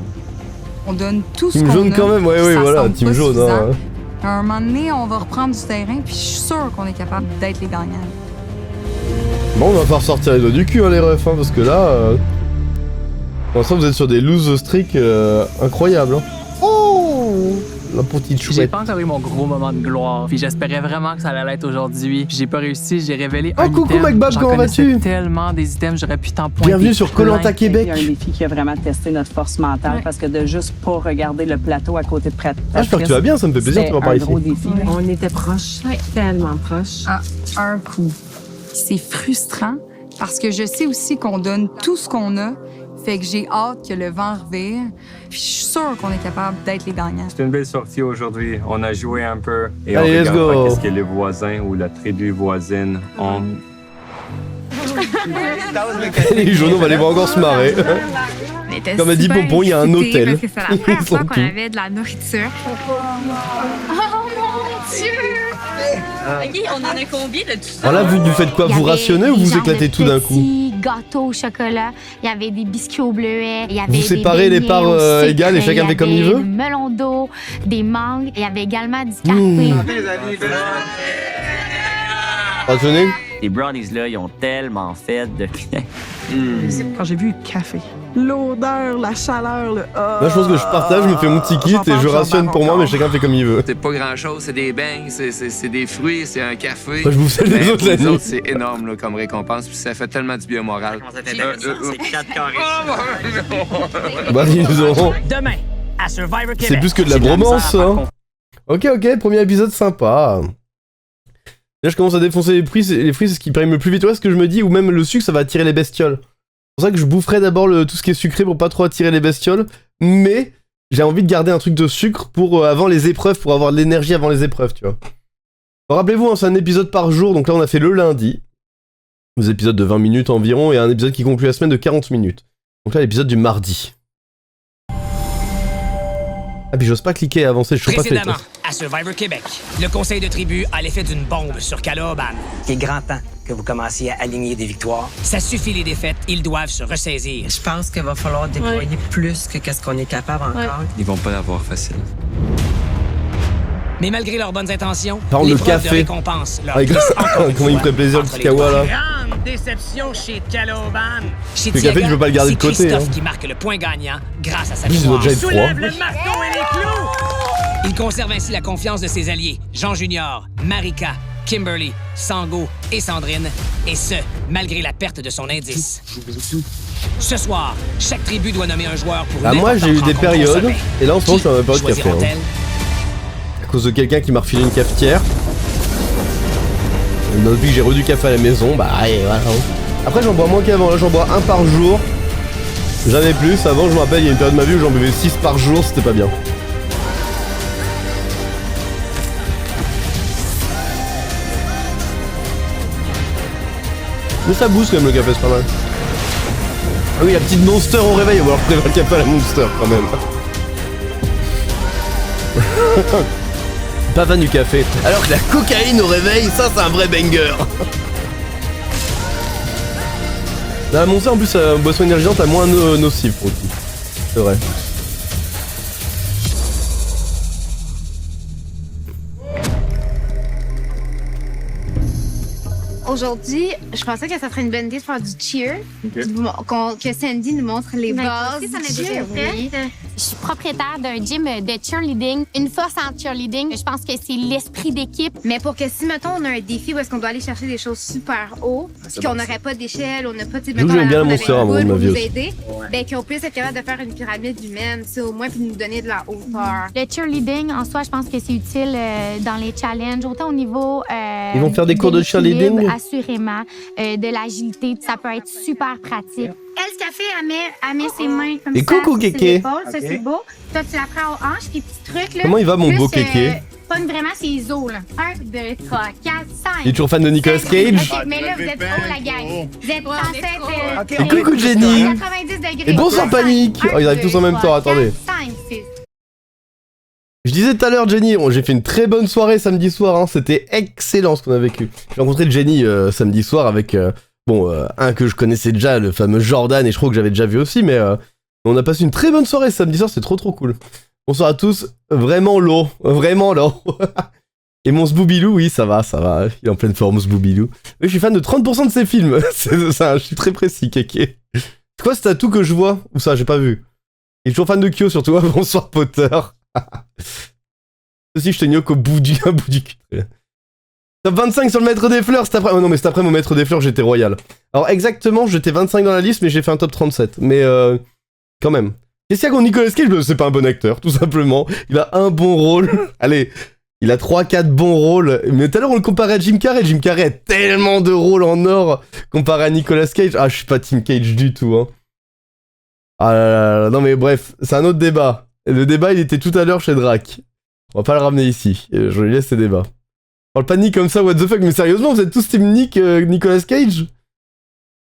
On donne tout ce Team qu'on jaune a, quand même, ouais, puis oui, ça voilà, semble team pas jaune. suffisant. Hein. À un moment donné, on va reprendre du terrain, puis je suis sûre qu'on est capable d'être les gagnants. Bon, on va pas ressortir les doigts du cul, hein, les refs, hein, parce que là... Pour l'instant, vous êtes sur des lose streaks incroyables. Hein. Oh! La petite J'ai chouette. pas encore eu mon gros moment de gloire, puis j'espérais vraiment que ça allait l'être aujourd'hui. Puis j'ai pas réussi, j'ai révélé un coucou, item. Mac-Bab, J'en comment connaissais vas-tu? tellement des items, j'aurais pu t'en pointer. Bienvenue sur Koh Lanta Québec. Il y a un défi qui a vraiment testé notre force mentale parce que de juste pas regarder le plateau à côté de Patrice. Ah, j'espère que tu vas bien, ça me fait plaisir de te voir par ici. Gros défi. On était proches, tellement proches. À un coup. C'est frustrant parce que je sais aussi qu'on donne tout ce qu'on a, fait que j'ai hâte que le vent revire, puis je suis sûre qu'on est capable d'être les gagnants. C'est une belle sortie aujourd'hui. On a joué un peu et Allez, on let's regarde go. pas qu'est-ce que les voisins ou la tribu voisine ont. Les jaunes, on va les voir encore se marrer. Comme a dit Pompon, il y a un hôtel. Parce que c'est la première Ils fois sont qu'on tous. avait de la nourriture. Oh mon Dieu! OK, on en a combien de tout ça? Alors là, vous faites quoi? Il y Vous avait rationnez ou des vous genres éclatez de tout d'un coup? petits gâteaux au chocolat, il y avait des biscuits au bleuet, il y avait Vous des séparez les beignets parts, au sucre, égales et chacun il y fait comme il avait veut? Des melons d'eau, des mangues, il y avait également du café. Rationnez? Les brownies-là, ils ont tellement fait de bien. Quand j'ai vu le café, l'odeur, la chaleur, le... Moi, je pense que je partage, je me fais mon petit kit et je rationne pour moi, mais chacun fait comme il veut. C'est pas grand-chose, c'est des beignes, c'est des fruits, c'est un café. Moi, je bouffe celle des Mais autres pour la nous nuit. autres, c'est énorme là, comme récompense, puis ça fait tellement du bien au moral. C'est 4 carrés. Bah, ils auront. Demain, à Survivor Québec. C'est plus que de la J'ai bromance, misère à hein. Ok, premier épisode sympa. Là, je commence à défoncer les fruits, c'est ce qui prime le plus vite. Ouais, ce que je me dis, ou même le sucre, ça va attirer les bestioles. C'est pour ça que je boufferai d'abord tout ce qui est sucré pour pas trop attirer les bestioles. Mais j'ai envie de garder un truc de sucre pour avant les épreuves, pour avoir de l'énergie avant les épreuves, tu vois. Alors, rappelez-vous, hein, c'est un épisode par jour, donc là on a fait le lundi. Des épisodes de 20 minutes environ, et un épisode qui conclut la semaine de 40 minutes. Donc là, l'épisode du mardi. Ah, puis j'ose pas cliquer et avancer, je suis pas fait. Précédemment, à Survivor Québec, le conseil de tribu a l'effet d'une bombe sur Caloban. Il est grand temps que vous commenciez à aligner des victoires. Ça suffit les défaites, ils doivent se ressaisir. Je pense qu'il va falloir déployer plus que qu'est-ce qu'on est capable encore. Ils vont pas l'avoir facile. Mais malgré leurs bonnes intentions, Par le l'épreuve café. de récompense leur Avec- glisse encore une Comment il me fois ferait plaisir le entre petit les kawa, doigts. là. Grande déception chez Caloban. Chez Le café, Tiaga, tu peux pas le garder de c'est côté, Christophe hein. qui marque le point gagnant grâce à sa Lui, il doit mémoire. déjà être Soulève froid. le marteau et les clous! Il conserve ainsi la confiance de ses alliés, Jean Junior, Marika, Kimberly, Sango et Sandrine, et ce, malgré la perte de son indice. Ce soir, chaque tribu doit nommer un joueur pour une Ah, moi j'ai eu importante des rencontre au périodes, sommet. et là en ce moment je suis dans ma période café. Choisiront-elles? À cause de quelqu'un qui m'a refilé une cafetière. Depuis que j'ai redu café à la maison, bah allez, voilà. Après j'en bois moins qu'avant, là j'en bois un par jour. Jamais plus, avant je me rappelle, il y a une période de ma vie où j'en buvais 6 par jour, c'était pas bien. Mais ça booste quand même le café, c'est pas mal. Ah oui, la petite Monster au réveil, ou alors je préfère le café à la Monster quand même. Pas fan du café. Alors que la cocaïne au réveil, ça c'est un vrai banger. La Monster en plus, boisson énergisante, à moins nocive pour le coup. C'est vrai. Aujourd'hui, je pensais que ça serait une bonne idée de faire du cheer. Que Sandy nous montre les bases du cheer. Je suis propriétaire d'un gym de cheerleading. Une force en cheerleading, je pense que c'est l'esprit d'équipe. Mais pour que si, mettons, on a un défi où est-ce qu'on doit aller chercher des choses super haut, puis qu'on n'aurait pas d'échelle, on n'a pas, tu sais, j'aime bien le Monster à mon avis pour nous aussi. aider, ben qu'on puisse être capable de faire une pyramide humaine, au moins, puis nous donner de la hauteur. Le cheerleading, en soi, je pense que c'est utile dans les challenges, autant au niveau... Ils vont faire des cours de cheerleading? Assurément. De l'agilité, ça peut être super pratique. Elle, ce qu'elle fait, elle met ses mains comme et ça. coucou, Kéké. Ça, c'est beau. Toi, tu la prends aux hanches, puis petits trucs, là. Comment il va, mon plus, beau Kéké? Pogne vraiment ses os, là. 1, 2, 3, 4, 5. Il est toujours fan de Nicolas Cage? OK, mais là, vous êtes haut, la gang. Vous êtes censé être... Et coucou, Jenny. 90 degrés. Et bonsoir, Panique. Oh, ils arrivent tous en même temps, attendez. 5, 6. Je disais tout à l'heure, Jenny, j'ai fait une très bonne soirée samedi soir, hein. C'était excellent ce qu'on a vécu. J'ai rencontré Jenny samedi soir avec, un que je connaissais déjà, le fameux Jordan, et je crois que j'avais déjà vu aussi, mais on a passé une très bonne soirée samedi soir, c'était trop cool. Bonsoir à tous, vraiment lourd, vraiment lourd. Et mon Sboubilou, oui, ça va, il est en pleine forme, Sboubilou. Je suis fan de 30% de ses films, c'est ça, je suis très précis, Kéké. C'est quoi ce tatou que je vois? Ou ça, j'ai pas vu. Il est toujours fan de Kyo, surtout, bonsoir Potter. Ceci, je te gnoque au bout du cul. Top 25 sur le maître des fleurs cet après. Oh non, mais cet après, mon maître des fleurs, j'étais royal. Alors, exactement, j'étais 25 dans la liste, mais j'ai fait un top 37. Mais, quand même. Qu'est-ce qu'il y a contre Nicolas Cage? C'est pas un bon acteur, tout simplement. Il a un bon rôle. Allez, il a 3-4 bons rôles. Mais tout à l'heure, on le comparait à Jim Carrey. Jim Carrey a tellement de rôles en or comparé à Nicolas Cage. Ah, je suis pas Team Cage du tout, hein. Ah là là, non mais bref, c'est un autre débat. Le débat, il était tout à l'heure chez Drac. On va pas le ramener ici. Je lui laisse ces débats. Parle pas de Nick comme ça, what the fuck. Mais sérieusement, vous êtes tous team Nick, Nicolas Cage?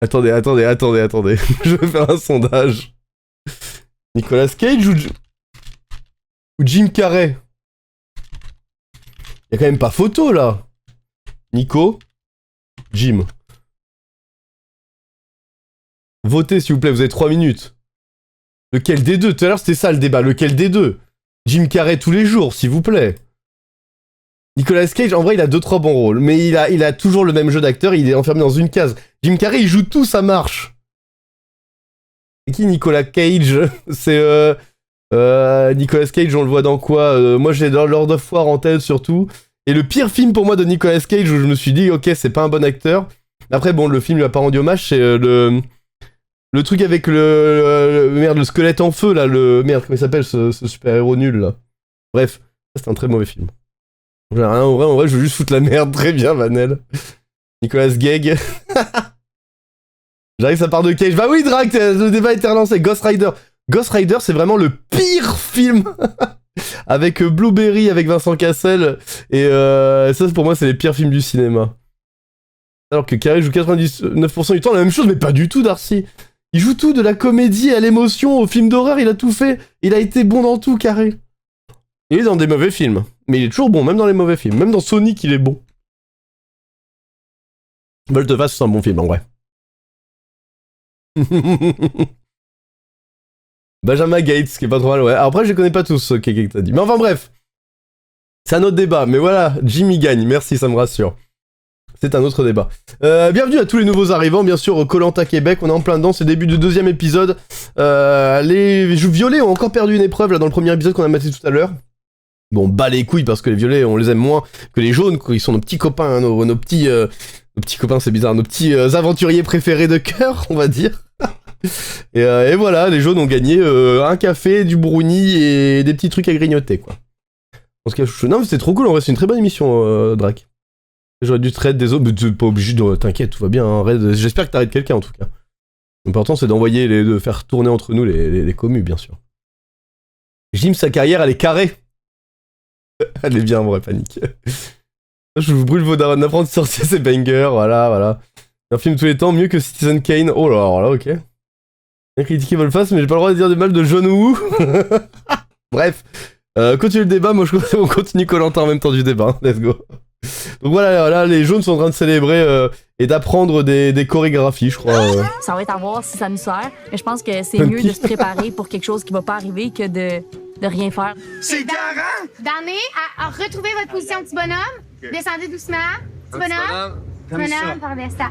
Attendez. Je vais faire un sondage. Nicolas Cage ou Jim Carrey? Y'a quand même pas photo, là. Nico. Jim. Votez, s'il vous plaît, vous avez 3 minutes. Lequel des deux? Tout à l'heure, c'était ça le débat. Lequel des deux? Jim Carrey tous les jours, s'il vous plaît. Nicolas Cage, en vrai, il a 2-3 bons rôles. Mais il a toujours le même jeu d'acteur, il est enfermé dans une case. Jim Carrey, il joue tout, ça marche. C'est qui Nicolas Cage? C'est Nicolas Cage, on le voit dans quoi? Moi, j'ai Lord of War en tête, surtout. Et le pire film pour moi de Nicolas Cage, où je me suis dit, ok, c'est pas un bon acteur. Après, bon, le film lui a pas rendu hommage, c'est le truc avec le squelette en feu, là, merde, comment il s'appelle, ce super-héros nul, là. Bref, c'est un très mauvais film. J'ai rien, en vrai, je veux juste foutre la merde, très bien, Vanel. Nicolas Gag. J'arrive, ça part de Cage. Bah oui, Drac, le débat était relancé. Ghost Rider. Ghost Rider, c'est vraiment le pire film. Avec Blueberry, avec Vincent Cassel. Et ça, pour moi, c'est les pires films du cinéma. Alors que Carrey joue 99% du temps la même chose, mais pas du tout, Darcy. Il joue tout, de la comédie à l'émotion, au film d'horreur, il a tout fait. Il a été bon dans tout, Carrey. Il est dans des mauvais films. Mais il est toujours bon, même dans les mauvais films. Même dans Sonic, il est bon. Volte-face, c'est un bon film, en vrai. Benjamin Gates, qui est pas trop mal, ouais. Après, je les connais pas tous, ceux que t'as dit. Mais enfin, bref. C'est un autre débat. Mais voilà, Jimmy gagne. Merci, ça me rassure. C'est un autre débat. Bienvenue à tous les nouveaux arrivants, bien sûr, au Koh-Lanta Québec. On est en plein dedans, c'est le début du 2e épisode. Les violets ont encore perdu une épreuve, là, dans le premier épisode qu'on a maté tout à l'heure. Bon, bat les couilles, parce que les violets, on les aime moins que les jaunes, ils sont nos petits copains, hein, nos petits copains, c'est bizarre, nos petits aventuriers préférés de cœur, on va dire. et voilà, les jaunes ont gagné un café, du brownie et des petits trucs à grignoter, quoi. En tout cas, non, mais c'était trop cool, en vrai, c'est une très bonne émission, Drac. J'aurais dû te raid des autres, mais t'es pas obligé de... T'inquiète, tout va bien, hein, raid... J'espère que t'arrêtes quelqu'un, en tout cas. L'important, c'est de faire tourner entre nous les commus, bien sûr. Jim, sa carrière, elle est carrée. Elle est bien, en vrai, panique. Je vous brûle vos darons d'apprendre sorcier, c'est banger, voilà. Un film tous les temps, mieux que Citizen Kane. Oh là, alors là, ok. J'ai critiqué Volfast, mais j'ai pas le droit de dire du mal de John Woo. Bref, continue le débat, moi on continue Koh-Lanta en même temps du débat, let's go. Donc voilà, là, les jaunes sont en train de célébrer et d'apprendre des chorégraphies, je crois. Ça va être à voir si ça nous sert, mais je pense que c'est mieux de se préparer pour quelque chose qui va pas arriver que de rien faire. C'est garant! Damnez à retrouver votre position, petit bonhomme. Descendez doucement. Petit bonhomme. Bonhomme, par destin.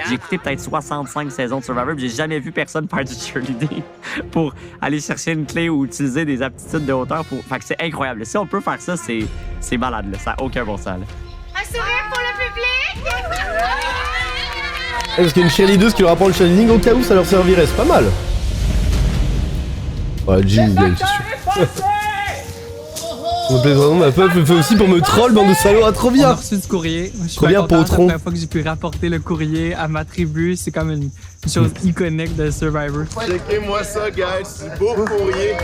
J'ai écouté peut-être 65 saisons de Survivor, mais j'ai jamais vu personne faire du cheerleading pour aller chercher une clé ou utiliser des aptitudes de hauteur. Fait que c'est incroyable. Si on peut faire ça, c'est malade. Là. Ça n'a aucun bon sens. Là. Un sourire pour le public! Parce qu'il y a une cheerleadeuse qui leur apprend le cheerleading au cas où ça leur servirait, c'est pas mal. Ouais, Jim, bien, c'est sûr. On me plaît vraiment, ma peuple le fait aussi pour me troll, bande de salauds, ah, trop bien! On a reçu du courrier. Je suis trop bien, Potron. C'est la première fois que j'ai pu rapporter le courrier à ma tribu. C'est comme une chose iconique de Survivor. Checkez-moi ça, guys. C'est beau courrier.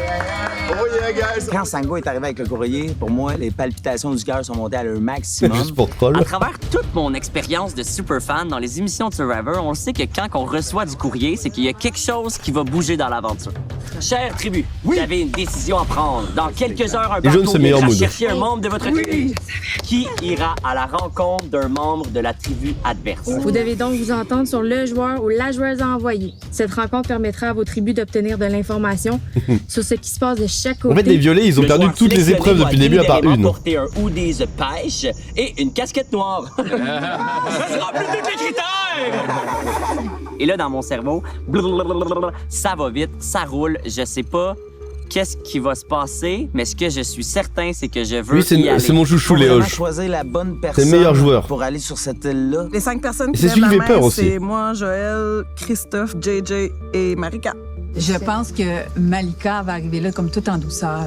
Oh yeah, guys. Quand Sango est arrivé avec le courrier, pour moi, les palpitations du cœur sont montées à leur maximum. Juste pour troll. À travers toute mon expérience de superfan dans les émissions de Survivor, on sait que quand on reçoit du courrier, c'est qu'il y a quelque chose qui va bouger dans l'aventure. Chère tribu, vous avez une décision à prendre. Dans quelques heures, un bateau viendra chercher un membre de votre tribu qui ira à la rencontre d'un membre de la tribu adverse. Vous devez donc vous entendre sur le joueur ou la joueuse à envoyer. Cette rencontre permettra à vos tribus d'obtenir de l'information sur ce qui se passe de chaque côté. En fait, les violets, ils ont perdu toutes les épreuves depuis le début à part une. Porter un hoodie de pêche et une casquette noire. Ça remplit tous les critères! Et là, dans mon cerveau, ça va vite, ça roule, je sais pas qu'est-ce qui va se passer, mais ce que je suis certain, c'est que je veux y aller. C'est mon chouchou, Léo. Choisir la bonne personne. C'est le meilleur joueur. Pour aller sur cette île-là. Les 5 personnes qui c'est celui qui fait peur aussi. C'est moi, Joël, Christophe, JJ et Marika. Je pense que Malika va arriver là comme tout en douceur.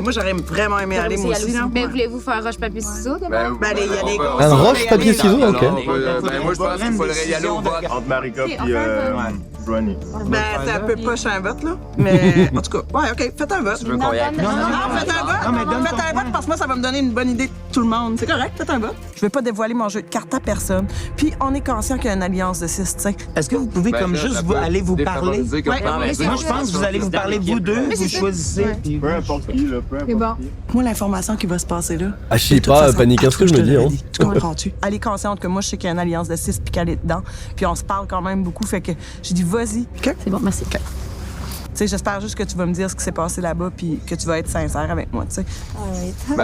Moi, j'aurais vraiment aimé aller, moi aussi. Mais voulez-vous faire roche-papier-ciseaux d'abord? Allez, y aller. Un roche-papier-ciseaux, ok. Moi, je pense qu'il faudrait y aller au vote entre Marika et Ronnie. C'est un peu poche un vote, là. Mais en tout cas, ouais, OK, faites un vote. Non, faites un vote. Faites un vote parce que moi, ça va me donner une bonne idée de tout le monde. C'est correct, faites un vote. Je vais pas dévoiler mon jeu de cartes à personne. Puis on est conscient qu'il y a une alliance de 6, tu sais. Est-ce que vous pouvez comme juste aller vous parler? Moi, je pense que vous allez vous parler vous deux, vous choisissez. Peu importe qui, là, peu importe qui. Moi, l'information qui va se passer là. Ah, je sais pas, panique un ce que je me dis, hein. Tu comprends-tu? Elle est consciente que moi, je sais qu'il y a une alliance de 6 puis qu'elle est dedans. Puis on se parle quand même beaucoup, fait que j'ai dit, vas-y. C'est bon, merci. Tu sais, j'espère juste que tu vas me dire ce qui s'est passé là-bas puis que tu vas être sincère avec moi, tu sais.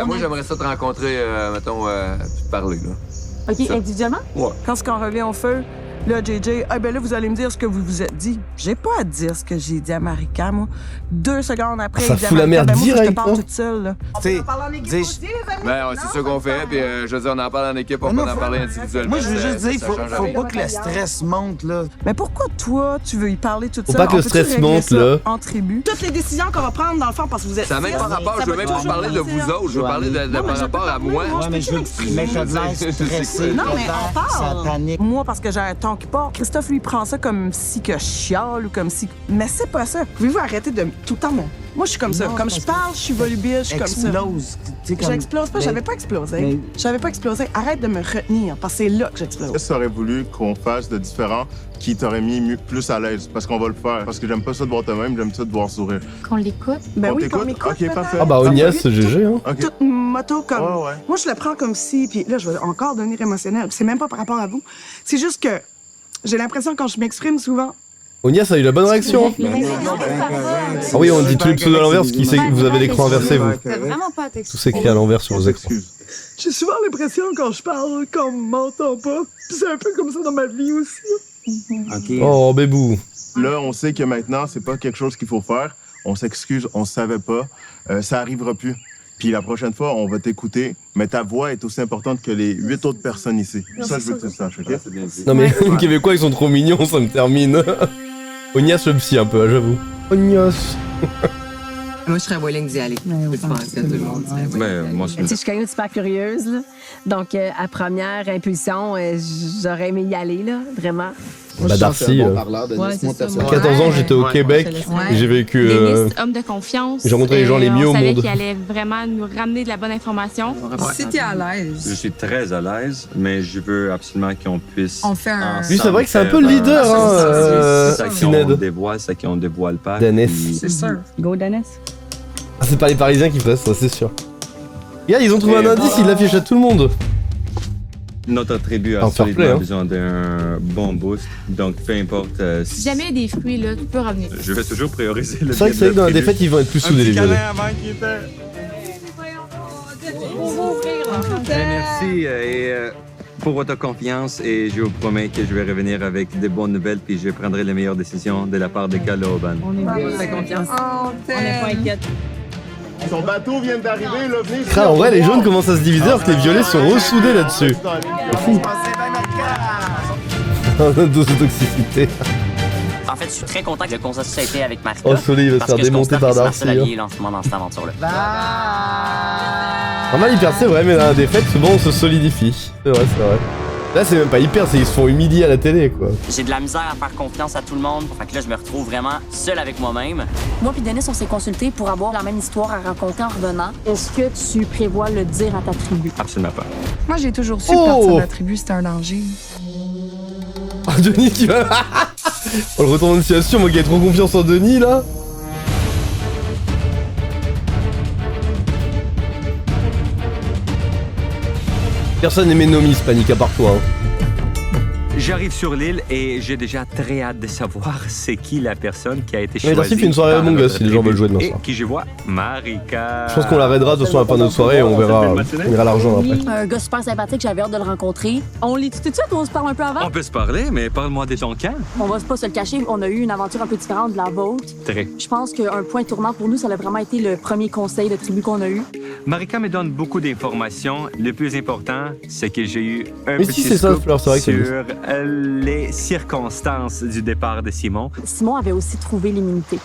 Moi, j'aimerais ça te rencontrer, mettons, puis te parler, là. OK, individuellement? Ouais. Quand on revient au feu, là, JJ, là, vous allez me dire ce que vous vous êtes dit. J'ai pas à dire ce que j'ai dit à Marika, moi. 2 secondes après, ça il dit fout la merde moi, je te direct, parle hein? toute seule, là. Tu sais, c'est C'est ça qu'on fait, puis je veux dire, on en parle en équipe, on peut en parler individuellement. Moi, je veux juste dire, faut pas que le stress monte, là. Mais pourquoi toi, tu veux y parler toute seule? Faut pas que le stress monte, là. En tribu. Toutes les décisions qu'on va prendre, dans le fond, parce que vous êtes... Ça n'a même pas rapport, je veux même pas parler de vous autres, je veux parler par rapport à moi. Ouais, mais je veux t'as de l'air stressé. Non, mais on parle. Moi, parce que j'ai un ton qui part. Christophe, lui, prend ça comme si que je chiale ou comme si... Mais c'est pas ça. Pouvez-vous arrêter de tout le temps... Moi, je suis comme ça. Comme je parle, je suis volubile, je suis comme ça. J'explose pas, j'avais pas explosé. J'avais pas explosé. Arrête de me retenir, parce que c'est là que j'explose. Qu'est-ce que tu aurais voulu qu'on fasse de différent qui t'aurait mis plus à l'aise? Parce qu'on va le faire. Parce que j'aime pas ça de voir toi-même, j'aime ça de voir sourire. Qu'on l'écoute? Ben on oui, t'écoute? qu'on m'écoute. Ok, parfait. Ah bah Ognias, c'est GG, hein. Okay. Toute moto comme... Ouais. Moi, je le prends comme si... Puis là, je vais encore devenir émotionnelle. C'est même pas par rapport à vous. C'est juste que j'ai l'impression, quand je m'exprime souvent... Ognias a eu la bonne réaction. Ah oui, on dit tous les pseudos à l'envers parce qu'il sait que vous avez l'écran inversé, vous. C'est vraiment pas texte. Tout s'écrit à l'envers sur vos écrans. J'ai souvent l'impression, quand je parle, qu'on m'entend pas. Puis c'est un peu comme ça dans ma vie aussi. Oh, bébou. Là, on sait que maintenant, c'est pas quelque chose qu'il faut faire. On s'excuse, on savait pas. Ça arrivera plus. Puis la prochaine fois, on va t'écouter, mais ta voix est aussi importante que les 8 autres personnes ici. Ça, je veux que tu le saches, OK? Non mais les Québécois, ils sont trop mignons, ça me termine. Ognias le psy un peu, j'avoue. Ognias. Moi, je serais willing d'y aller. Je pense que tout le monde serait willing. Tu sais, je suis quand même super curieuse, là. Donc, à première impulsion, j'aurais aimé y aller, là, vraiment. Bah Darcy, à 14 ans j'étais au Québec, et j'ai vécu... Denis, homme de confiance. J'ai rencontré les gens les mieux au On savait monde. qu'il allait vraiment nous ramener de la bonne information. Si t'es à l'aise. Je suis très à l'aise, mais je veux absolument qu'on puisse. On fait un. Lui, c'est vrai que c'est un peu le leader, c'est ça qu'on Sined. dévoile, c'est ça qu'on dévoile pas. Dennis. C'est sûr. Go, Dennis. Ah, c'est pas les Parisiens qui feraient ça, c'est sûr. Regarde, ils ont trouvé un indice, ils l'affichent à tout le monde. Notre tribu a fair solidement play, hein. besoin d'un bon boost, donc peu importe. Si jamais il y a des fruits, là, tu peux revenir. Je vais toujours prioriser le. C'est vrai que dans la défaite, ils vont être plus soudés, les violets. Merci et pour votre confiance et je vous promets que je vais revenir avec des bonnes nouvelles puis je prendrai les meilleures décisions de la part de Caloban. On est bien, fait confiance. On n'est pas inquiète. Son bateau vient d'arriver, l'OVNI. Ah, en vrai, les jaunes commencent à se diviser alors que les violets sont ressoudés là-dessus. C'est fou. Un dose de toxicité. En fait, je suis très content que le constat ait été avec Marika. Oh, Sully, il va se faire démonter par Darcy. C'est ma seule alliée là, en ce moment dans cette aventure-là. Normal, hyper, c'est vrai, mais dans la défaite, souvent on se solidifie. C'est vrai, c'est vrai. Là, c'est même pas hyper, c'est ils se font humilier à la télé, quoi. J'ai de la misère à faire confiance à tout le monde. Fait que là, je me retrouve vraiment seul avec moi-même. Moi puis Denis, on s'est consultés pour avoir la même histoire à raconter en revenant. Est-ce que tu prévois le dire à ta tribu? Absolument pas. Moi, j'ai toujours su que partir de la tribu, c'était un danger. Ah, Denis qui va... Oh, le retournement de situation, moi qui ai trop confiance en Denis, là. Personne n'aimait Nomis, panique à part toi. Hein. J'arrive sur l'île et j'ai déjà très hâte de savoir c'est qui la personne qui a été Mais choisie. Darcy fait une soirée Among Us si les gens veulent jouer demain soir. Et qui je vois, Marika. Je pense qu'on la raidera de toute façon à la fin de notre soirée et on verra, on ira l'argent après. Un gars super sympathique, j'avais hâte de le rencontrer. On lit tout de suite ou on se parle un peu avant? On peut se parler, mais parle-moi de ton camp. On va pas se le cacher, on a eu une aventure un peu différente de la vôtre. Très. Je pense qu'un point tournant pour nous, ça a vraiment été le premier conseil de tribu qu'on a eu. Marika me donne beaucoup d'informations. Le plus important, c'est que j'ai eu un Mais petit si c'est ça, scoop Fleur, c'est vrai que sur c'est les circonstances du départ de Simon. Simon avait aussi trouvé l'immunité.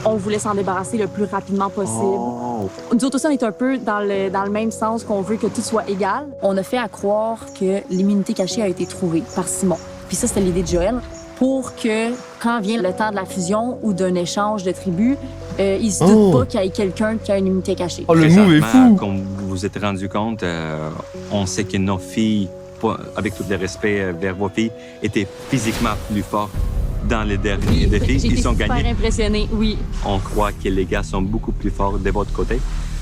On voulait s'en débarrasser le plus rapidement possible. Oh. Nous autres aussi, on est un peu dans le même sens qu'on veut que tout soit égal. On a fait à croire que l'immunité cachée a été trouvée par Simon. Puis ça, c'était l'idée de Joël. Pour que, quand vient le temps de la fusion ou d'un échange de tribus, il se doute pas qu'il y ait quelqu'un qui a une immunité cachée. Oh, le move est fou! Comme vous vous êtes rendu compte, on sait que nos filles, avec tout le respect vers vos filles, étaient physiquement plus fortes dans les derniers défis. Ils ont gagné. Super impressionné, oui. On croit que les gars sont beaucoup plus forts de votre côté.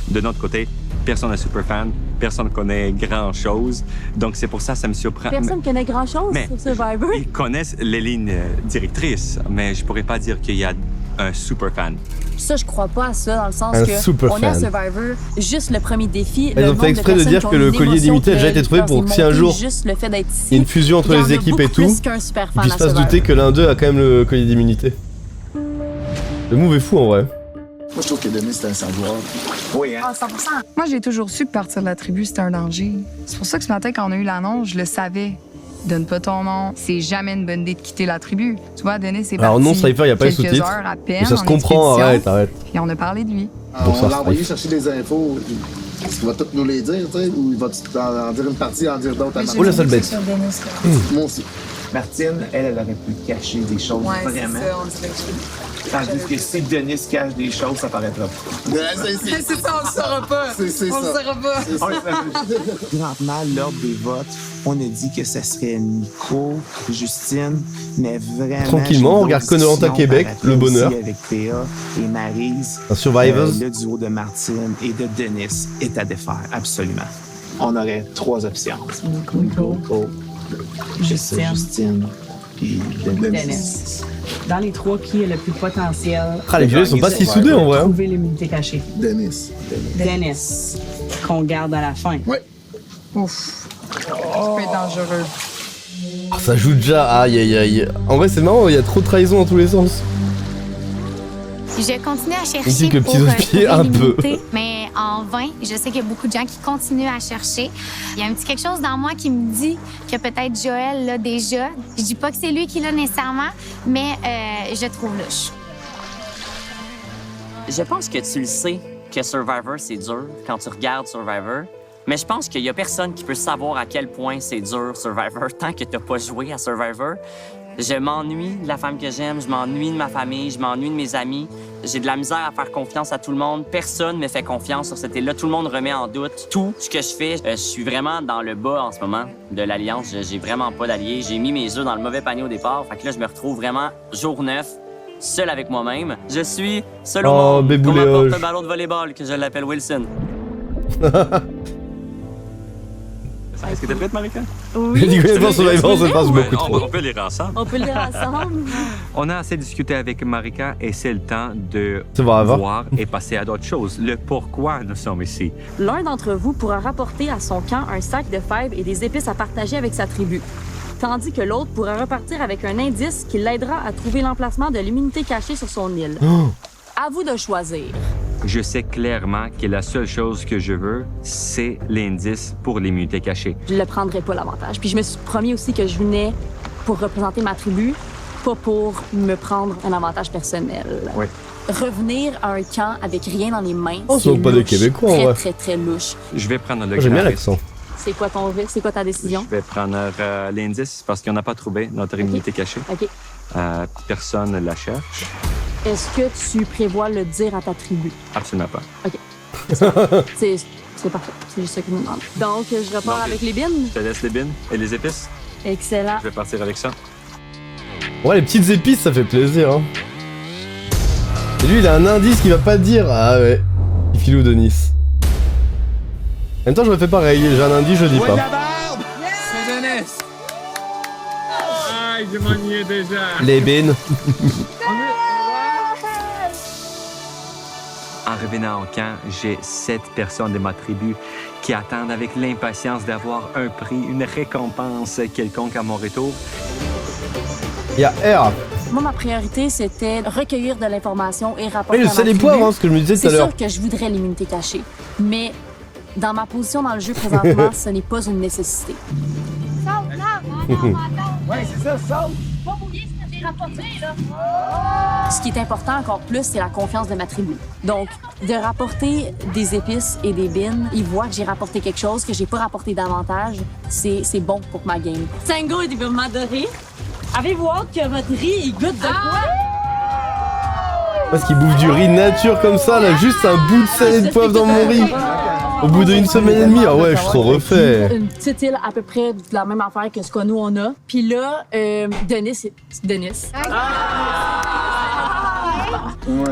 De notre côté, personne n'est super fan, personne connaît grand-chose. Donc c'est pour ça que ça me surprend. Personne connaît grand-chose sur Survivor. Ils connaissent les lignes directrices, mais je pourrais pas dire qu'il y a un super fan. Ça, je crois pas à ça, dans le sens Un que super on est à fan. Survivor, juste le premier défi. Ils ont fait exprès de dire que le collier d'immunité a déjà été trouvé pour que si un jour juste le fait d'être ici, il y a une fusion entre il y en les a équipes et beaucoup tout, plus qu'un super ils fan puissent à pas se Survivor. douter que l'un d'eux a quand même le collier d'immunité. Le move est fou en vrai. Moi, je trouve que Denis, c'est un savoir. Oui, hein? Ah, 100%. Moi, j'ai toujours su que partir de la tribu, c'était un danger. C'est pour ça que ce matin, quand on a eu l'annonce, je le savais. Donne pas ton nom. C'est jamais une bonne idée de quitter la tribu. Tu vois, Denis, c'est parti. Alors non, Striper, il n'y a pas les quelques sous-titres. heures à peine, Mais ça se en comprend, expédition. arrête. Puis on a parlé de lui. Bonsoir, on l'a envoyé Stripe. chercher des infos. Est-ce qu'il va tout nous les dire, tu sais, ou il va en dire une partie, en dire d'autres à Oh, la seule bête. Moi aussi. Martine, elle aurait pu cacher des choses vraiment. Tandis que si Denis cache des choses, ça paraîtra pas. C'est ça, on le saura pas. C'est ça. On le saura pas. Présentement, l'ordre des votes, on a dit que ça serait Nico, Justine, mais vraiment... Tranquillement, on regarde Koh-Lanta Québec, le bonheur. Avec Théa et Maryse. Un Survivors. Le duo de Martine et de Denis est à défaire, absolument. On aurait 3 options. Nico, Justine et Denis. Dans les 3, qui est le plus potentiel? Ah, les violets sont pas si soudés en vrai. hein. Trouver l'immunité cachée. Denis. Dennis. Qu'on garde à la fin. Ouais. Ouf. Ça peut être dangereux. Ah, ça joue déjà, aïe aïe aïe. En vrai, c'est marrant, il y a trop de trahison dans tous les sens. Je continue à Ici, chercher que le petit pour hospier, trouver un peu. l'immunité, mais en vain. Je sais qu'il y a beaucoup de gens qui continuent à chercher. Il y a un petit quelque chose dans moi qui me dit que peut-être Joël l'a déjà. Je dis pas que c'est lui qui l'a nécessairement, mais je trouve louche. Je pense que tu le sais que Survivor, c'est dur quand tu regardes Survivor. Mais je pense qu'il y a personne qui peut savoir à quel point c'est dur Survivor tant que t'as pas joué à Survivor. Je m'ennuie de la femme que j'aime, je m'ennuie de ma famille, je m'ennuie de mes amis. J'ai de la misère à faire confiance à tout le monde. Personne me fait confiance sur cette île-là. Tout le monde remet en doute tout ce que je fais. Je suis vraiment dans le bas en ce moment de l'Alliance. J'ai vraiment pas d'alliés. J'ai mis mes œufs dans le mauvais panier au départ. Fait que là, je me retrouve vraiment jour 9, seul avec moi-même. Je suis seul au monde. On m'apporte un ballon de volleyball que je l'appelle Wilson. Est-ce que t'es prête, Marika? Oui. J'ai dit que les gens Survivor se passent beaucoup trop. On peut lire ensemble. On peut le lire ensemble. On a assez discuté avec Marika et c'est le temps de Survivor. voir et passer à d'autres choses. Le pourquoi nous sommes ici. L'un d'entre vous pourra rapporter à son camp un sac de fèves et des épices à partager avec sa tribu, tandis que l'autre pourra repartir avec un indice qui l'aidera à trouver l'emplacement de l'immunité cachée sur son île. À vous de choisir. Je sais clairement que la seule chose que je veux, c'est l'indice pour l'immunité cachée. Je ne prendrai pas l'avantage. Puis je me suis promis aussi que je venais pour représenter ma tribu, pas pour me prendre un avantage personnel. Oui. Revenir à un camp avec rien dans les mains, Oh, ce sont pas des Québécois, très, ouais. très louche. Je vais prendre le J'aime bien grand l'accent. C'est quoi ton risque? C'est quoi ta décision? Je vais prendre l'indice parce qu'on n'a pas trouvé notre immunité cachée. OK. Personne ne la cherche. Est-ce que tu prévois le dire à ta tribu? Absolument pas. OK. C'est parfait. C'est juste ça que je me demande. Donc, je repars avec les bines. Je te laisse les bines et les épices. Excellent. Je vais partir avec ça. Ouais, les petites épices, ça fait plaisir. Hein. Et lui, il a un indice qu'il va pas dire. Ah ouais. Il filou de Nice. En même temps, je me fais pareil. J'ai un indice, je dis pas. C'est Denis! Ah, je m'ennuyais déjà. Les bines. En revenant au camp, j'ai 7 personnes de ma tribu qui attendent avec l'impatience d'avoir un prix, une récompense quelconque à mon retour. Il y a R. Moi, ma priorité, c'était recueillir de l'information et rapporter Oui, à je ma sais les tribu. poivres, hein, ce que je me disais tout à C'est l'heure. sûr que je voudrais l'immunité cachée. Mais dans ma position dans le jeu présentement, ce n'est pas une nécessité. Saute, là! Ouais, c'est ça, saute! Pas mouiller ce que j'ai rapporté, là! Ce qui est important encore plus, c'est la confiance de ma tribu. Donc, de rapporter des épices et des bines, ils voient que j'ai rapporté quelque chose que j'ai pas rapporté davantage, c'est bon pour ma game. Tango est vraiment adoré. Avez-vous hâte que votre riz il goûte de quoi? Parce qu'il bouffe du riz nature comme ça, là, juste un bout de sel et de poivre dans mon riz. Au bout d'une semaine et demie, ah ouais, je suis trop refait. Une petite île à peu près de la même affaire que ce que nous on a. Puis là, Denis, c'est Denis.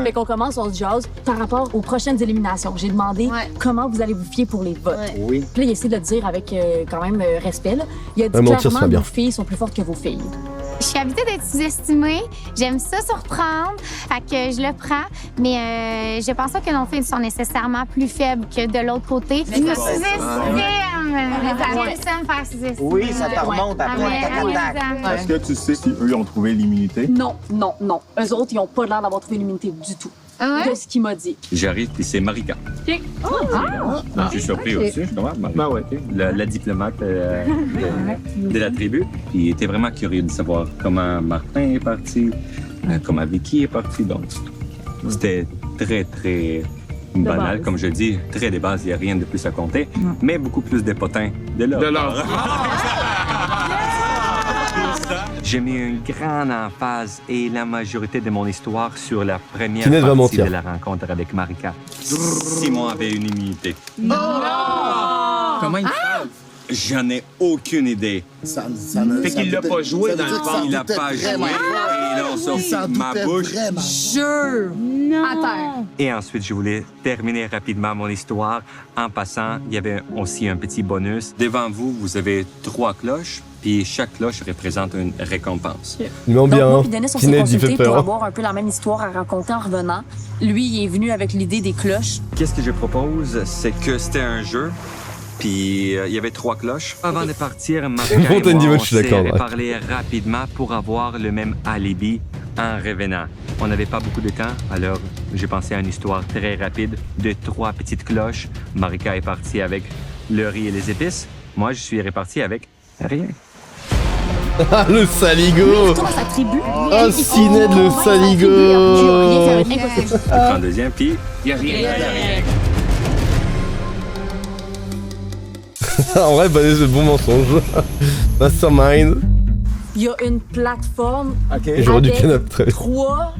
Fait qu'on commence, on se jase par rapport aux prochaines éliminations. J'ai demandé comment vous allez vous fier pour les votes. Oui. Puis là, il essaie de le dire avec quand même respect. Là. Il a dit mentir, ça va clairement bien. que vos filles sont plus fortes que vos filles. Je suis habituée d'être sous-estimée. J'aime ça surprendre. Fait que je le prends. Mais je pense pas que nos filles sont nécessairement plus faibles que de l'autre côté. Je me sous-estime. J'aime ça me faire sous-estimer. Oui, ça te remonte après tac. Est-ce que tu sais si eux ont trouvé l'immunité? Non. Eux autres, ils ont pas l'air d'avoir trouvé l'immunité du tout. De ce qu'il m'a dit. J'arrive, puis c'est Marika. Je suis surpris aussi, je comprends. Marika, la diplomate de la tribu. Puis il était vraiment curieux de savoir comment Martin est parti, comment Vicky est parti. Donc, c'était très banal, comme je dis. Très de base, il n'y a rien de plus à compter. Mais beaucoup plus de potins de l'or. J'ai mis une grande emphase et la majorité de mon histoire sur la première Kinette va partie mentir. de la rencontre avec Marika. Simon avait une immunité. Non! Comment il fait? J'en ai aucune idée. Fait qu'il l'a pas joué dans le fond. Il l'a pas joué et là on sort ma bouche. Jure! Non! À terre. Et ensuite, je voulais terminer rapidement mon histoire. En passant, il y avait aussi un petit bonus. Devant vous, vous avez 3 cloches, puis chaque cloche représente une récompense. Il ment Donc, bien, moi hein. puis Denis, on s'est Kinette, il fait consultés pour peur. avoir un peu la même histoire à raconter en revenant. Lui, il est venu avec l'idée des cloches. Qu'est-ce que je propose? C'est que c'était un jeu. Puis il y avait 3 cloches. Avant de partir, Marika et Fontaine moi, Divan, on je suis d'accord, s'est ouais. parlé rapidement pour avoir le même alibi en revenant. On n'avait pas beaucoup de temps, alors j'ai pensé à une histoire très rapide de 3 petites cloches. Marika est partie avec le riz et les épices. Moi, je suis reparti avec rien. Ah, le saligo! Il retourne à sa tribu. Oh, Cined, le saligo! Je prends le deuxième, puis Il y a rien. En vrai, bah, c'est bon mensonge. Mastermind. il y a une plateforme J'aurais dû avec canapé, très bien. 3,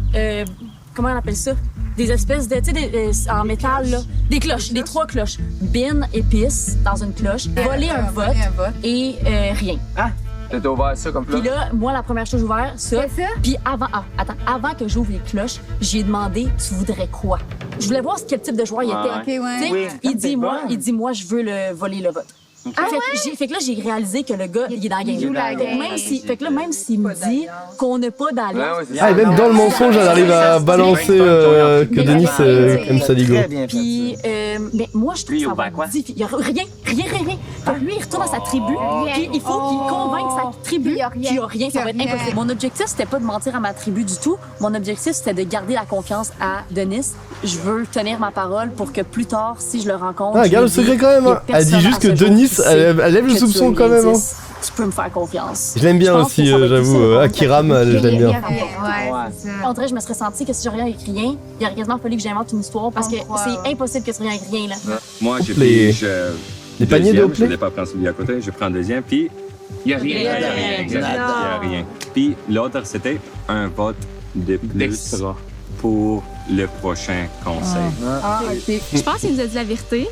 comment on appelle ça? Des espèces de, tu sais, en métal, là. Des cloches, des 3 cloches. Bin, épice, dans une cloche. Voler un vote et rien. Ah! T'as ouvert ça comme Puis là, moi, la première chose, j'ai ouvert ça. Puis avant que j'ouvre les cloches, j'ai demandé, tu voudrais quoi? Je voulais voir quel type de joueur il était. Tu sais, il dit, moi, je veux voler le vote. Fait que là, j'ai réalisé que le gars, il est dans la game. Même s'il me dit qu'on n'a pas d'alliance. Ah, et même dans le mensonge, elle arrive à balancer que Denis aime Saligo. Puis, mais moi, je trouve que ça va difficile. Il y a rien. Fait que lui, il retourne à sa tribu, puis il faut qu'il convainque sa tribu qu'il n'y a rien. Ça va être impossible. Mon objectif, c'était pas de mentir à ma tribu du tout. Mon objectif, c'était de garder la confiance à Denis. Je veux tenir ma parole pour que plus tard, si je le rencontre. Ah, garde le secret quand même. Elle dit juste que Denis, elle lève le soupçon quand même. Tu peux me faire confiance. Je l'aime bien aussi, j'avoue. Akiram, je l'aime bien. On dirait que je me serais senti que si je reviens avec rien, il aurait quasiment fallu que j'invente une histoire parce que c'est impossible que tu reviennes avec rien, là. Moi, j'ai pris les paniers de je n'ai pas pris celui à côté, je prends le deuxième, puis il n'y a rien. Il n'y a rien. Puis l'autre, c'était un vote de plus pour le prochain conseil. Je pense qu'il nous a dit la vérité.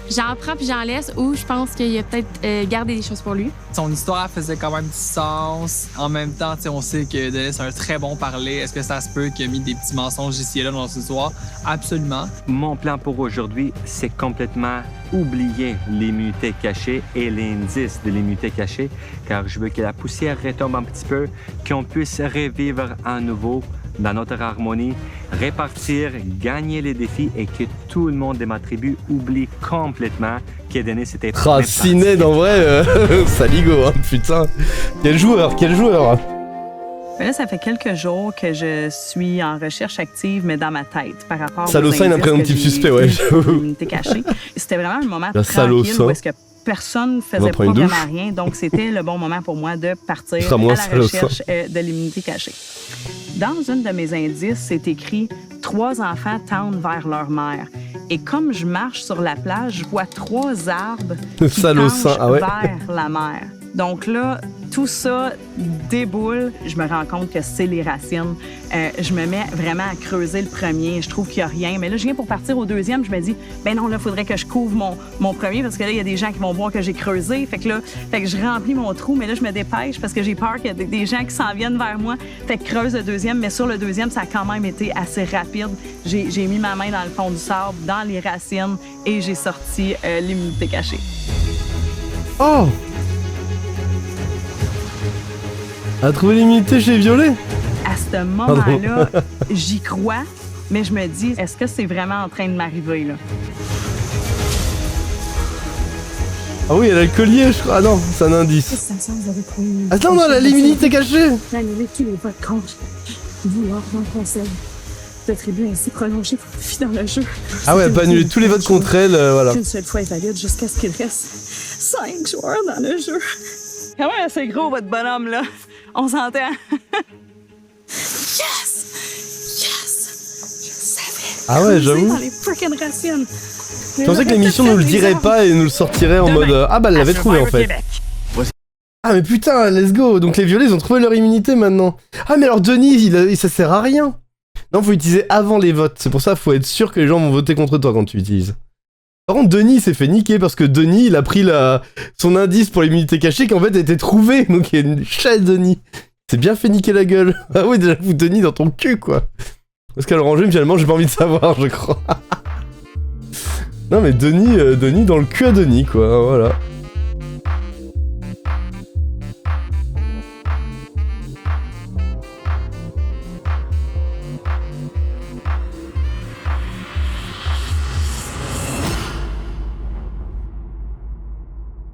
J'en prends puis j'en laisse, ou je pense qu'il a peut-être gardé des choses pour lui. Son histoire faisait quand même du sens. En même temps, on sait que Denis a un très bon parler. Est-ce que ça se peut qu'il a mis des petits mensonges ici et là dans son histoire? Absolument. Mon plan pour aujourd'hui, c'est complètement oublier l'immunité cachée et l'indice de l'immunité cachée, car je veux que la poussière retombe un petit peu, qu'on puisse revivre à nouveau dans notre harmonie, répartir, gagner les défis et que tout le monde de ma tribu oublie complètement que Denis était... Raciné, en vrai, Saligo, hein, putain. Quel joueur. Mais là, ça fait quelques jours que je suis en recherche active, mais dans ma tête, par rapport Salosin, un prénom type suspect, ouais. L'immunité cachée. C'était vraiment un moment tranquille où est-ce que personne ne faisait pas vraiment rien. Donc, c'était le bon moment pour moi de partir à la recherche de l'immunité cachée. Dans une de mes indices, c'est écrit « 3 enfants tendent vers leur mère ». Et comme je marche sur la plage, je vois 3 arbres qui penchent vers la mer. Donc là, tout ça déboule. Je me rends compte que c'est les racines. Je me mets vraiment à creuser le premier. Je trouve qu'il n'y a rien. Mais là, je viens pour partir au deuxième. Je me dis, ben non, là, il faudrait que je couvre mon premier parce que là, il y a des gens qui vont voir que j'ai creusé. Fait que je remplis mon trou. Mais là, je me dépêche parce que j'ai peur qu'il y ait des gens qui s'en viennent vers moi. Fait que creuse le deuxième. Mais sur le deuxième, ça a quand même été assez rapide. J'ai mis ma main dans le fond du sable, dans les racines et j'ai sorti l'immunité cachée. Oh! A trouvé l'immunité chez Violet? À ce moment-là, j'y crois, mais je me dis, est-ce que c'est vraiment en train de m'arriver, là? Ah oui, elle a le collier, je crois. Ah non, c'est un indice. Attends, non, elle a l'immunité cachée! Annuler tous les votes contre. Vouloir dans le conseil. De tribu ainsi prolongée profite dans le jeu. Ah ouais, elle peut annuler tous les votes contre elle, voilà. Une seule fois est valide jusqu'à ce qu'il reste 5 joueurs dans le jeu. Quand même assez gros, votre bonhomme, là. On s'entend. Yes! Je savais. Ah ouais, j'avoue. Dans les freaking racines. Je pensais que l'émission nous le dirait pas et nous le sortirait en mode... Ah bah, elle l'avait trouvé, en fait. Ah mais putain, let's go. Donc les violets, ils ont trouvé leur immunité, maintenant. Ah mais alors, Denis, ça sert à rien. Non, faut utiliser avant les votes. C'est pour ça, faut être sûr que les gens vont voter contre toi quand tu utilises. Par contre, Denis s'est fait niquer parce que Denis, il a pris son indice pour l'immunité cachée qui en fait a été trouvé. Donc il y a une chaise Denis. C'est bien fait niquer la gueule. Ah ouais, déjà, fous Denis dans ton cul, quoi. Parce qu'à le ranger, finalement, j'ai pas envie de savoir, je crois. Non mais Denis dans le cul à Denis, quoi. Voilà.